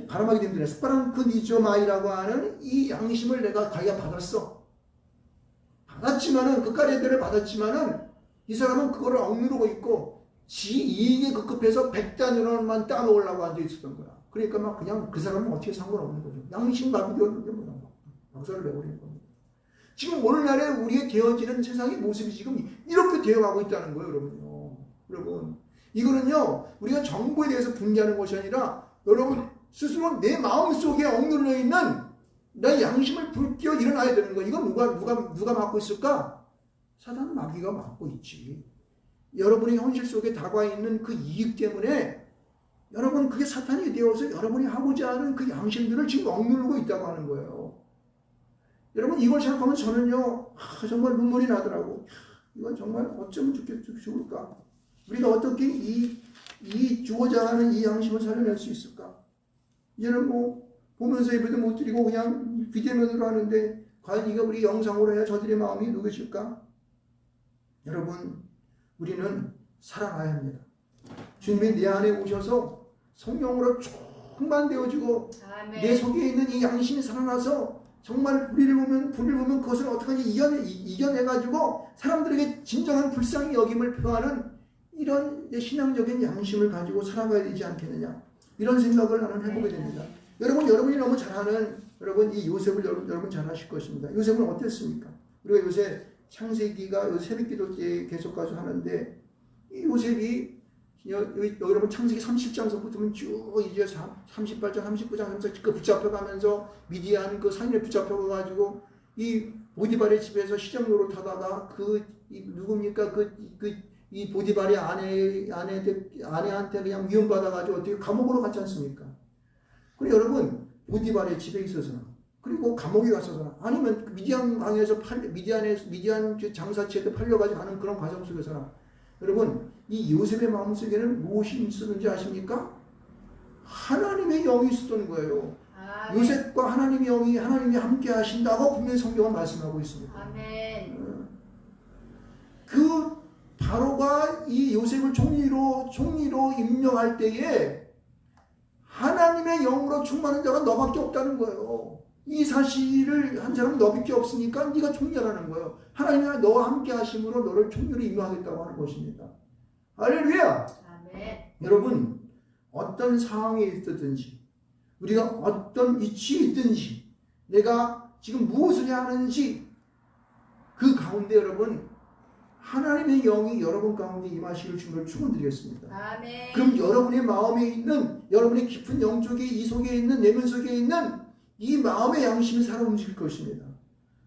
발음하기 힘드네. 스파랑크니조마이라고 하는 이 양심을 내가 자기가 받았지만은 그 까레들을 받았지만은 이 사람은 그거를 억누르고 있고 지 이익에 급급해서 100단위로만 따먹으려고 앉아 있었던 거야. 그러니까 막 그냥 그 사람은 어떻게 상관없는 거죠. 양심 마비되었는데 뭐 박살을 내버리는 겁니다. 지금 오늘날에 우리의 되어지는 세상의 모습이 지금 이렇게 되어가고 있다는 거예요, 여러분요. 여러분, 이거는요 우리가 정보에 대해서 분개하는 것이 아니라 여러분 스스로 내 마음 속에 억눌려 있는 내 양심을 불태워 일어나야 되는 거예요. 이건 누가 맡고 있을까? 사단 마귀가 맡고 있지. 여러분의 현실 속에 다가와 있는 그 이익 때문에 여러분 그게 사탄이 되어서 여러분이 하고자 하는 그 양심들을 지금 억누르고 있다고 하는 거예요. 여러분 이걸 생각하면 저는요 정말 눈물이 나더라고. 이건 정말 어쩌면 좋을까? 우리가 어떻게 이 주고자 하는 이 양심을 살려낼 수 있을까? 이제는 뭐 보면서 예배도 못 드리고 그냥 비대면으로 하는데 과연 이거 우리 영상으로 해야 저들의 마음이 누구실까? 여러분 우리는 살아나야 합니다. 주님이 내 안에 오셔서 성령으로 충만되어지고 내 속에 있는 이 양심이 살아나서 정말 불의를 보면 그것을 어떻게든지 이겨내가지고 사람들에게 진정한 불쌍히 여김을 표하는 이런 신앙적인 양심을 가지고 살아가야 되지 않겠느냐, 이런 생각을 나는 해보게 됩니다. 여러분이 너무 잘하는 이 요셉을 여러분 잘 아실 것입니다. 요셉은 어땠습니까? 우리가 요새 창세기가 요새 새벽기도 때 계속 가서 하는데 이 요셉이 여러분 창세기 30장서부터는 쭉 이제 38장, 39장, 39장 붙잡혀가면서 미디안 그 상인에 붙잡혀가지고 이 보디발의 집에서 시장 노릇하다가 누굽니까 이 보디발의 아내한테 그냥 미움받아가지고 어떻게 감옥으로 갔지 않습니까? 그리고 여러분 보디발의 집에 있어서는 그리고 감옥에 갔어서는 아니면 미디안 강에서 미디안 장사치에도 팔려가지고 하는 그런 과정 속에서는 여러분 이 요셉의 마음속에는 무엇이 있었는지 아십니까? 하나님의 영이 있었던 거예요. 아멘. 요셉과 하나님이 함께 하신다고 분명히 성경은 말씀하고 있습니다. 아멘. 그 바로가 이 요셉을 총리로 임명할 때에 하나님의 영으로 충만한 자가 너밖에 없다는 거예요. 이 사실을 한 사람은 너밖에 없으니까 네가 총리라는 거예요. 하나님이 너와 함께 하심으로 너를 총리로 임명하겠다고 하는 것입니다. 할렐루야. 아멘. 여러분, 어떤 상황에 있든지 우리가 어떤 위치에 있든지 내가 지금 무엇을 해야 하는지 그 가운데 여러분 하나님의 영이 여러분 가운데 임하시길 주님을 축원드리겠습니다. 아멘. 그럼 여러분의 마음에 있는 여러분의 깊은 영적인 이 속에 있는 내면 속에 있는 이 마음의 양심이 살아 움직일 것입니다.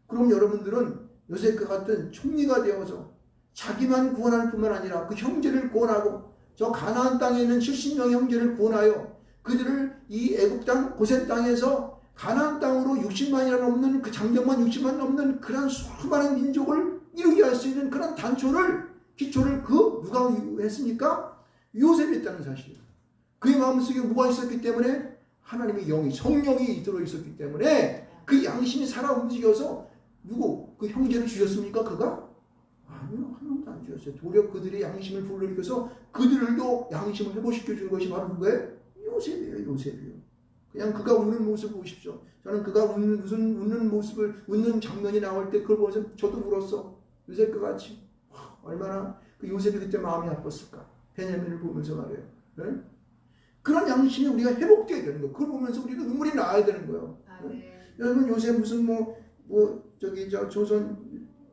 그럼 여러분들은 요셉과 같은 총리가 되어서 자기만 구원할 뿐만 아니라 그 형제를 구원하고 저 가나안 땅에 있는 70명의 형제를 구원하여 그들을 이 애굽 땅 고센 땅에서 가나안 땅으로 60만이나 넘는 그 장정만 60만 넘는 그런 수많은 민족을 이루게 할 수 있는 그런 기초를 누가 했습니까? 요셉이 했다는 사실이에요. 그의 마음속에 뭐가 있었기 때문에 하나님의 영이 성령이 들어있었기 때문에 그 양심이 살아 움직여서 그 형제를 주셨습니까? 그가? 아니요, 한 명도 안 주셨어요. 도리어 그들의 양심을 불러일으켜서 그들도 양심을 회복시켜 준 것이 바로 누구예요? 요셉이에요. 그냥 그가 웃는 모습을 보십시오. 저는 그가 웃는 장면이 나올 때 그걸 보면서 저도 울었어. 요셉과 같이. 얼마나 그 요셉이 그때 마음이 아팠을까. 베냐민을 보면서 말이에요. 네? 그런 양심이 우리가 회복되어야 되는 거예요. 그걸 보면서 우리가 눈물이 나야 되는 거예요. 네? 여러분 요새 무슨 조선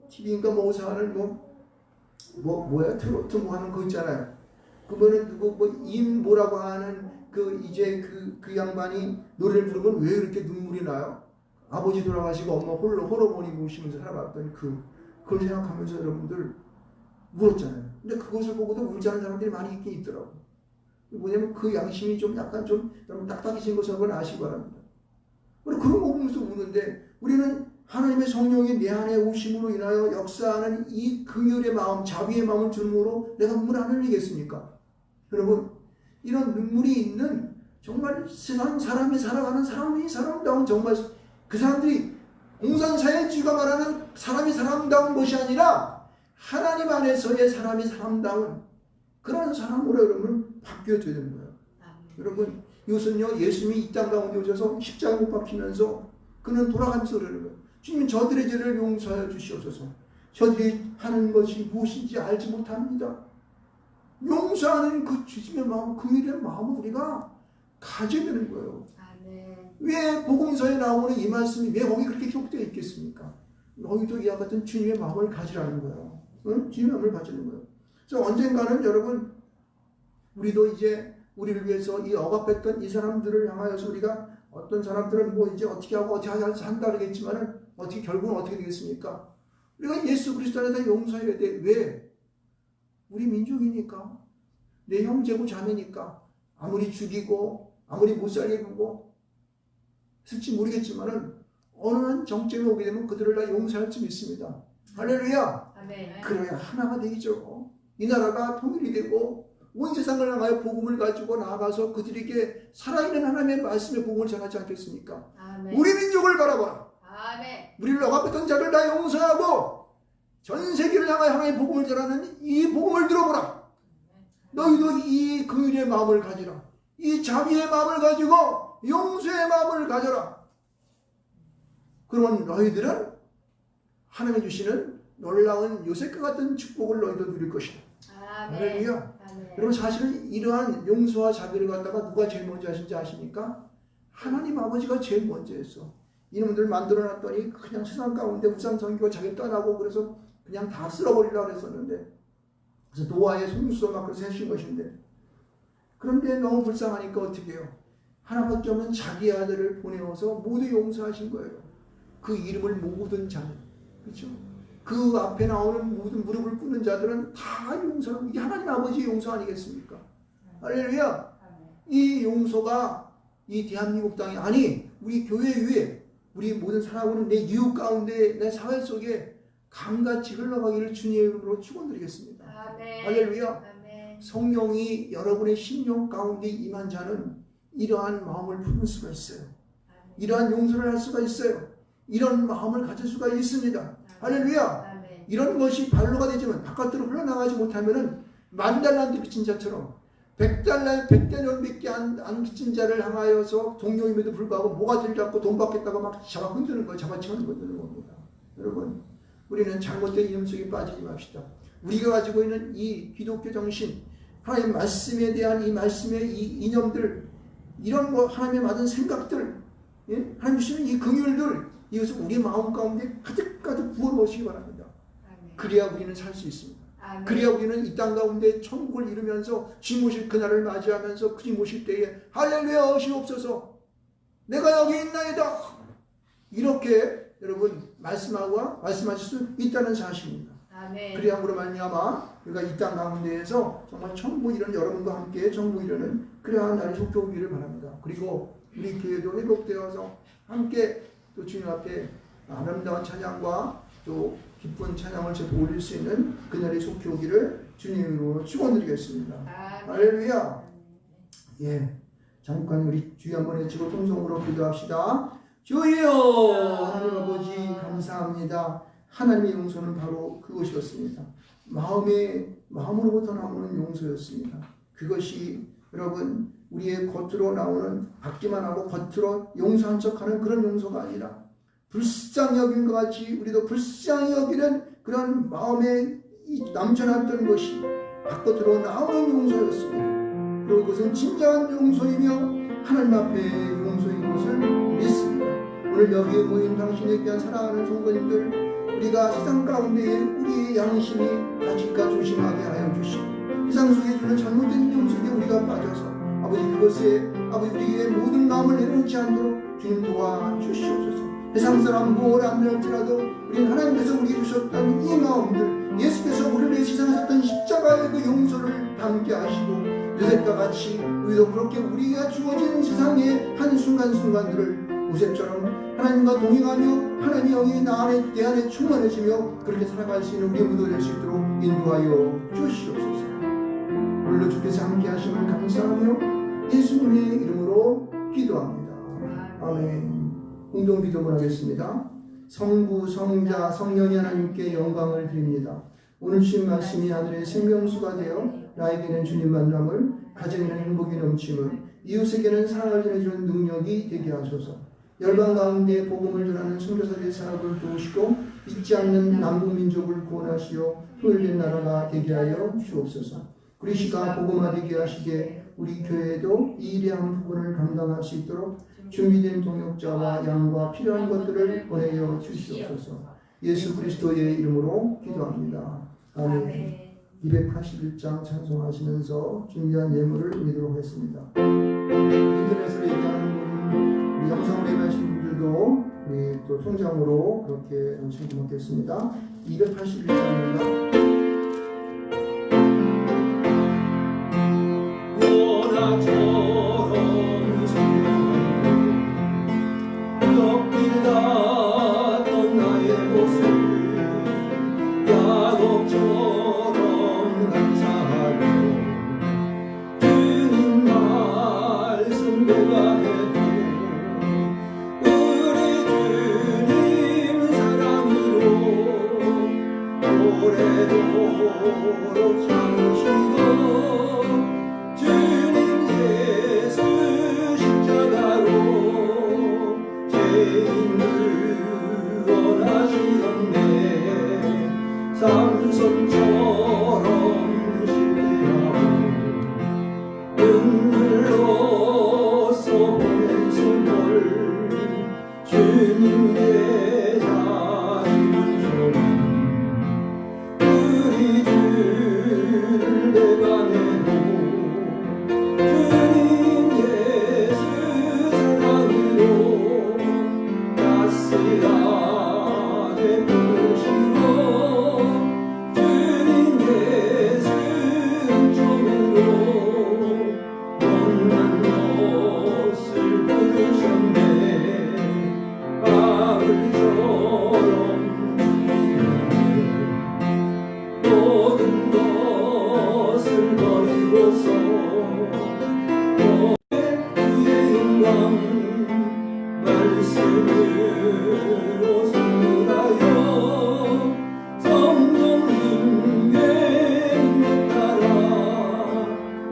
TV인가 뭐서 하는 뭐야 트로트 하는 거 있잖아요. 그거는 임보라고 하는 그 양반이 노래를 부르면 왜 이렇게 눈물이 나요? 아버지 돌아가시고 엄마 홀어머니 모시면서 살아왔던 그걸 생각하면서 여러분들 울었잖아요. 근데 그것을 보고도 울지 않은 사람들이 많이 있긴 있더라고요. 뭐냐면 그 양심이 약간 여러분 딱딱해진 것을 한번 아시기 바랍니다. 우리 그런 거 보면서 우는데 우리는 하나님의 성령이 내 안에 오심으로 인하여 역사하는 이 긍휼의 마음, 자비의 마음을 주므로 내가 눈물 안 흘리겠습니까? 여러분, 이런 눈물이 있는 정말 세상 사람이 살아가는 사람이 사람다운 정말 그 사람들이 공산사회주의가 말하는 사람이 사람다운 것이 아니라 하나님 안에서의 사람이 사람다운 그런 사람으로 여러분 바뀌어져야 되는 거예요. 여러분, 이것은요 예수님이 이 땅 가운데 오셔서 십자가 못 박히면서 그는 돌아가면서 그러는 거예요. 주님 저들의 죄를 용서하여 주시옵소서. 저들이 하는 것이 무엇인지 알지 못합니다. 용서하는 그 주님의 마음, 그 일의 마음을 우리가 가져야 되는 거예요. 아멘. 왜 복음서에 나오는 이 말씀이 왜 거기 그렇게 기록되어 있겠습니까? 너희도 이와 같은 주님의 마음을 가지라는 거예요. 응? 주님의 마음을 가지는 거예요. 그래서 언젠가는 여러분 우리도 이제 우리를 위해서 이 억압했던 이 사람들을 향하여서 우리가 어떤 사람들은 이제 어떻게 하고 한다 그러겠지만은 결국은 어떻게 되겠습니까? 우리가 예수 그리스도 안에서 용서해야 돼. 왜? 우리 민족이니까. 내 형제고 자매니까. 아무리 죽이고 아무리 못 살게 구고 쓸지 모르겠지만은 어느 정점에 오게 되면 그들을 다 용서할 줄 믿습니다. 할렐루야. 아멘. 그래야 하나가 되죠. 이 나라가 통일이 되고 온 세상을 향하여 복음을 가지고 나아가서 그들에게 살아있는 하나님의 말씀의 복음을 전하지 않겠습니까? 아멘. 우리 민족을 바라봐라. 아멘. 우리를 억압했던 자를 다 용서하고 전 세계를 향하여 하나님의 복음을 전하는 이 복음을 들어보라. 너희도 이 긍휼의 마음을 가지라. 이 자비의 마음을 가지고 용서의 마음을 가져라. 그러면 너희들은 하나님이 주시는 놀라운 요셉과 같은 축복을 너희도 누릴 것이다. 할렐루야. 여러분 사실은 이러한 용서와 자비를 갖다가 누가 제일 먼저 하신지 아십니까? 하나님 아버지가 제일 먼저 했어. 이놈들 만들어놨더니 그냥 세상 가운데 우상성기가 자기 떠나고 그래서 그냥 다 쓸어버리려고 했었는데 그래서 노아의 송수로 막 그래서 해주신 것인데 그런데 너무 불쌍하니까 어떻게 해요? 하나밖에 없는 자기 아들을 보내어서 모두 용서하신 거예요. 그 이름을 모든 자는 그렇죠? 그 앞에 나오는 모든 무릎을 꿇는 자들은 다 용서하고 이게 하나님 아버지의 용서 아니겠습니까? 할렐루야. 이 용서가 이 대한민국 땅이 아니 우리 교회 위에 우리 모든 살아오는 내 이웃 가운데 내 사회 속에 강같이 흘러가기를 주님의 이름으로 축원드리겠습니다. 할렐루야. 성령이 여러분의 심령 가운데 임한 자는 이러한 마음을 품을 수가 있어요. 이러한 용서를 할 수가 있어요. 이런 마음을 가질 수가 있습니다. 할렐루야. 이런 것이 발로가 되지만 바깥으로 흘러나가지 못하면은 만달란트 빚진 자처럼 100달러 밖에 안 빚진 자를 향하여서 동료임에도 불구하고 모가지를 잡고 돈 받겠다고 막 잡아 흔드는 거, 잡아치는 흔드는 겁니다. 여러분, 우리는 잘못된 이념 속에 빠지지 맙시다. 우리가 가지고 있는 이 기독교 정신, 하나님 말씀에 대한 이 말씀의 이 이념들, 이런 거 하나님의 받은 생각들, 예? 하나님 주시는 이 긍휼들, 이것을 우리 마음 가운데 가득가득 부어놓으시기 바랍니다. 그래야 우리는 살 수 있습니다. 그래야 우리는 이 땅 가운데 천국을 이루면서 주님 오실 그날을 맞이하면서 주님 오실 때에 할렐루야 하시옵소서, 내가 여기 있나이다, 이렇게 여러분 말씀하실 수 있다는 사실입니다. 그래야 함으로 말미암아 우리가 이 땅 가운데에서 정말 천국 이루는 여러분과 함께 천국 이루는 그러한 날이 속도오기를 바랍니다. 그리고 우리 교회도 회복되어서 함께 또 주님 앞에 아름다운 찬양과 또 기쁜 찬양을 저도 올릴 수 있는 그날이 속히 오기를 주님으로 축원드리겠습니다. 할렐루야. 예, 잠깐 우리 주여 한번 외치고 통성으로 기도합시다. 주여, 하나님 아버지 감사합니다. 하나님의 용서는 바로 그것이었습니다. 마음으로부터 나오는 용서였습니다. 그것이 여러분 우리의 겉으로 나오는 받기만 하고 겉으로 용서한 척하는 그런 용서가 아니라 불쌍히 여긴 것 같이 우리도 불쌍히 여기는 그런 마음에 남쳐놨던 것이 바깥으로 나오는 용서였습니다. 그리고 그것은 진정한 용서이며 하나님 앞에 용서인 것을 믿습니다. 오늘 여기에 모인 당신의 귀한 사랑하는 성도님들, 우리가 세상 가운데에 우리의 양심이 가직과 조심하게 하여 주시고 세상 속에 주는 잘못된 인용 속에 우리가 빠져서 아버지 그것에 아버지 우리의 모든 마음을 내려놓지 않도록 주님 도와주시옵소서. 세상 사람 무엇을 안 될지라도 우리는 하나님께서 우리에게 주셨던 이 마음들, 예수께서 우리를 위해 희생하셨던 십자가의 그 용서를 담게 하시고 요셉과 같이 우리도 그렇게 우리가 주어진 세상의 한순간순간들을 요셉처럼 하나님과 동행하며 하나님의 영이 내 안에 충만해지며 그렇게 살아갈 수 있는 우리 모두 될 수 있도록 인도하여 주시옵소서. 오늘도 주께서 함께 하심을 감사하며 예수님의 이름으로 기도합니다. 아멘. 공동 기도를 하겠습니다. 성부, 성자, 성령이 하나님께 영광을 드립니다. 오늘 주신 말씀이 하늘의 생명수가 되어 나에게는 주님 만남을, 가정에는 행복이 넘침을, 이웃에게는 사랑을 전해주는 능력이 되게 하소서. 열방 가운데 복음을 전하는 선교사들의 사역을 도우시고 잊지 않는 남북민족을 구원하시어 통일된 나라가 되게 하여 주옵소서. 우리 시가 복음화되게 하시게 우리 교회에도 이 일의 한 부분을 감당할 수 있도록 준비된 동역자와 양과 필요한 것들을 보내어 주시옵소서. 예수 그리스도의 이름으로 기도합니다. 아멘. 281장 찬송하시면서 준비한 예물을 드리도록 하겠습니다. 인터넷으로 얘기하는 분, 우리 영상으로 예배하신 분들도 우리 또 통장으로 그렇게 신고 먹겠습니다. 281장입니다. 말씀으로 승리하여 성령님의 인도 따라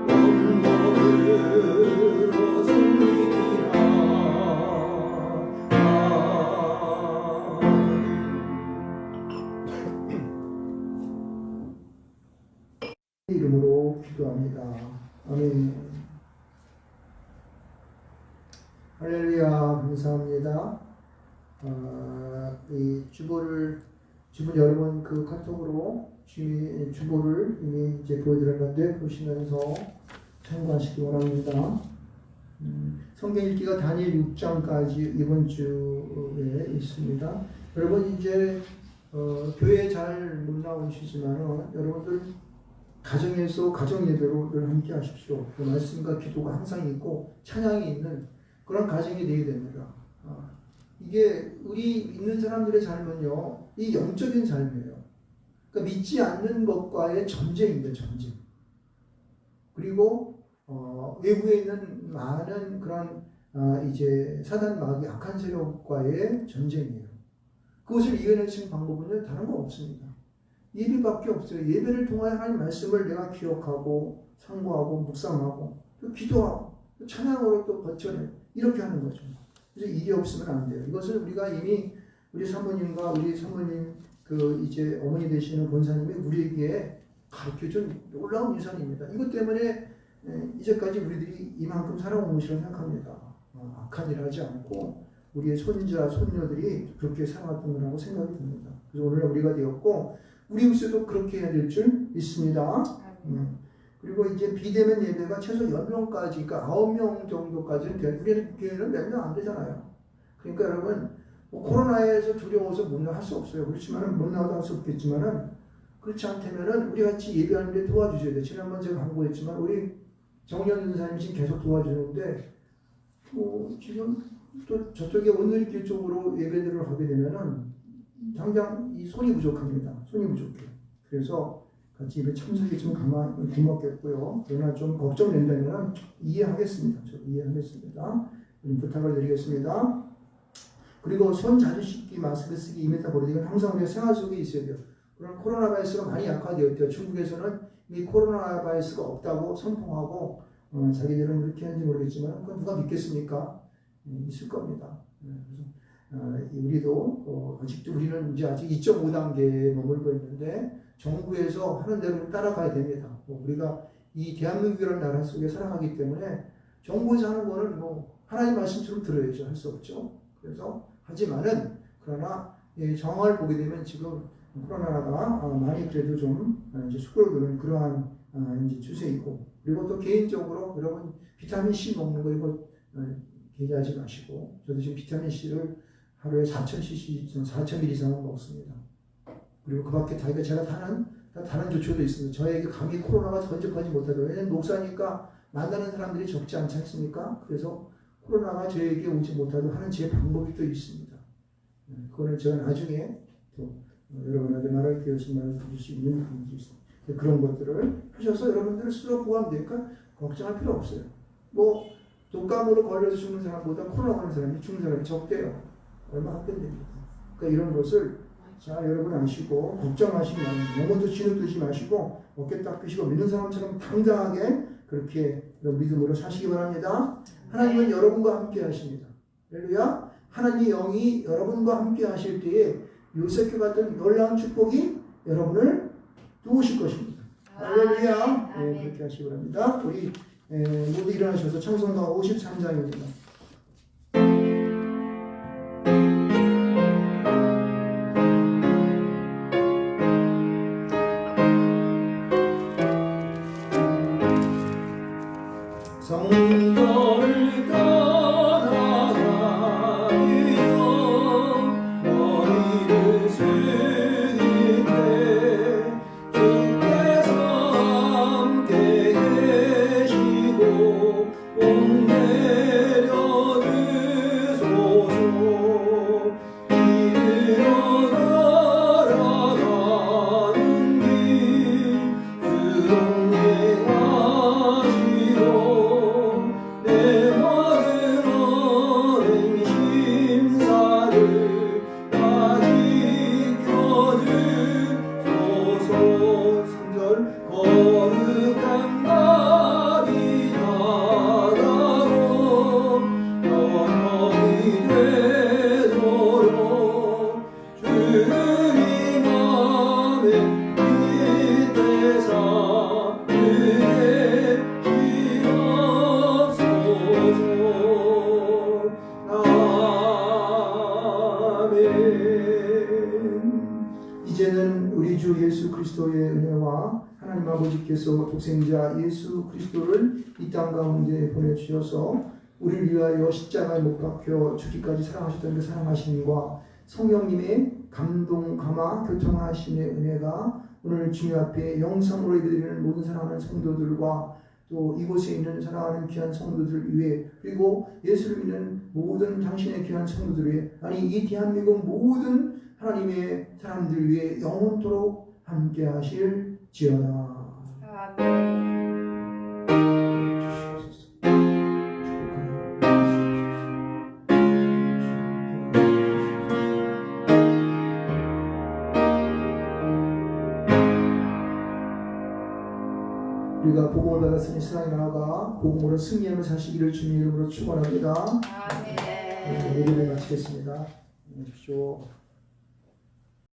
원목으로 승리하라. 이름으로 기도합니다. 아멘. 할렐루야. 감사합니다. 이 주보를 여러분 그 카톡으로 주보를 이미 이제 보여드렸는데 보시면서 참고하시기 원합니다. 성경 읽기가 다니엘 6장까지 이번 주에 있습니다. 여러분 이제 교회 잘 못 나오시지만 여러분들 가정에서 가정 예배로 늘 함께 하십시오. 그 말씀과 기도가 항상 있고 찬양이 있는 그런 가정이 되어야 됩니다. 이게 우리 믿는 사람들의 삶은요, 이 영적인 삶이에요. 그러니까 믿지 않는 것과의 전쟁입니다. 전쟁. 그리고 외부에 있는 많은 그런 이제 사단 마귀 악한 세력과의 전쟁이에요. 그것을 이겨낼 수 있는 방법은 다른 거 없습니다. 예배밖에 없어요. 예배를 통하여 하나님 말씀을 내가 기억하고 상고하고 묵상하고 또 기도하고 또 찬양으로 또 버텨내 이렇게 하는 거죠. 그래서 이게 없으면 안 돼요. 이것을 우리가 이미 우리 사모님과 우리 사모님 그 이제 어머니 되시는 본사님이 우리에게 가르쳐준 놀라운 유산입니다. 이것 때문에 이제까지 우리들이 이만큼 살아온 것이라고 생각합니다. 악한 일을 하지 않고 우리의 손자, 손녀들이 그렇게 살아왔던 거라고 생각이 듭니다. 그래서 오늘 우리가 되었고 우리 육세도 그렇게 해야 될 줄 믿습니다. 그리고 이제 비대면 예배가 최소 10명까지, 그러니까 9명 정도까지는 돼. 우리는 교회는 몇 명 안 되잖아요. 그러니까 여러분, 뭐 코로나에서 두려워서 못 나갈 수 없어요. 그렇지만은 못 나가도 할 수 없겠지만은 그렇지 않다면은 우리 같이 예배하는데 도와주셔야 돼요. 지난번 제가 광고했지만 우리 정년 전사님 지금 계속 도와주는데 지금 또 저쪽에 온누리길 쪽으로 예배들을 하게 되면은 당장 이 손이 부족합니다. 손이 부족해요. 그래서 같이 예배 참석이 좀 고맙겠고요. 그러나 좀 걱정된다면 이해하겠습니다. 저 이해하겠습니다. 부탁을 드리겠습니다. 그리고 손 자주 씻기, 마스크 쓰기, 2m 거리 이건 항상 우리가 생활 속에 있어야 돼요. 그럼 코로나 바이러스가 많이 약화되었대요. 중국에서는 이 코로나 바이러스가 없다고 선포하고 자기들은 그렇게 하는지 모르겠지만 그건 누가 믿겠습니까? 있을 겁니다. 그래서 우리도 아직도 우리는 이제 아직 2.5단계에 머물고 있는데 정부에서 하는 대로 따라가야 됩니다. 우리가 이 대한민국이라는 나라 속에 살아가기 때문에 정부에서 하는 거는 뭐 하나님 말씀처럼 들어야죠. 할 수 없죠. 그래서 하지만은 그러나 정황을 보게 되면 지금 코로나가 많이 그래도 좀 이제 수그러드는 그러한 이제 추세이고 그리고 또 개인적으로 여러분 비타민 C 먹는 거 이거 기대하지 마시고 저도 지금 비타민 C를 하루에 4,000cc, 4,000ml 이상은 먹습니다. 그리고 그 밖에 제가 다른 조처도 있습니다. 저에게 감히 코로나가 전적하지 못하도록. 왜냐하면 목사니까 만나는 사람들이 적지 않지 않습니까? 그래서 코로나가 저에게 오지 못하도록 하는 제 방법이 또 있습니다. 그거는 제가 나중에 또 여러분에게 말할 때 말씀을 드릴 수 있는 방법이 있습니다. 그런 것들을 하셔서 여러분들은 스스로 보호하니까 걱정할 필요 없어요. 뭐 독감으로 걸려서 죽는 사람보다 코로나 걸린 사람이 죽는 사람이 적대요. 얼마 안 됩니다. 그러니까 이런 것을 자 여러분 아시고 걱정하시지 마시고 너무 진흙 마시고 어깨 딱 펴시고 믿는 사람처럼 당당하게 그렇게 믿음으로 사시기 바랍니다. 하나님은 여러분과 함께 하십니다. 할렐루야. 하나님의 영이 여러분과 함께 하실 때에 요셉과 같은 놀라운 축복이 여러분을 도우실 것입니다. 할렐루야. 네, 그렇게 하시기 바랍니다. 우리 모두 일어나셔서 찬송가 53장입니다. 성도를 떠나가리요 너희를 쓰기때 주께서 함께 계시고 복 내려 그리스도의 은혜와 하나님 아버지께서 독생자 예수 그리스도를 이 땅 가운데 보내주셔서 우리를 위하여 십자가에 못 박혀 죽기까지 사랑하셨던 그 사랑하심과 성령님의 감동, 감화, 교통하심의 은혜가 오늘 주님 앞에 영성으로 예배드리는 모든 사랑하는 성도들과 또 이곳에 있는 사랑하는 귀한 성도들 위해 그리고 예수를 믿는 모든 당신의 귀한 성도들 위해 아니 이 대한민국 모든 하나님의 사람들 위해 영원토록 함께 하실지어다. 아멘. 우리가 복음을 받았으니 세상에 나아가 복음으로 승리하며 사시기를 주님 이름으로 축원합니다. 아멘. 예배를 마치겠습니다. 안녕히 계십시오.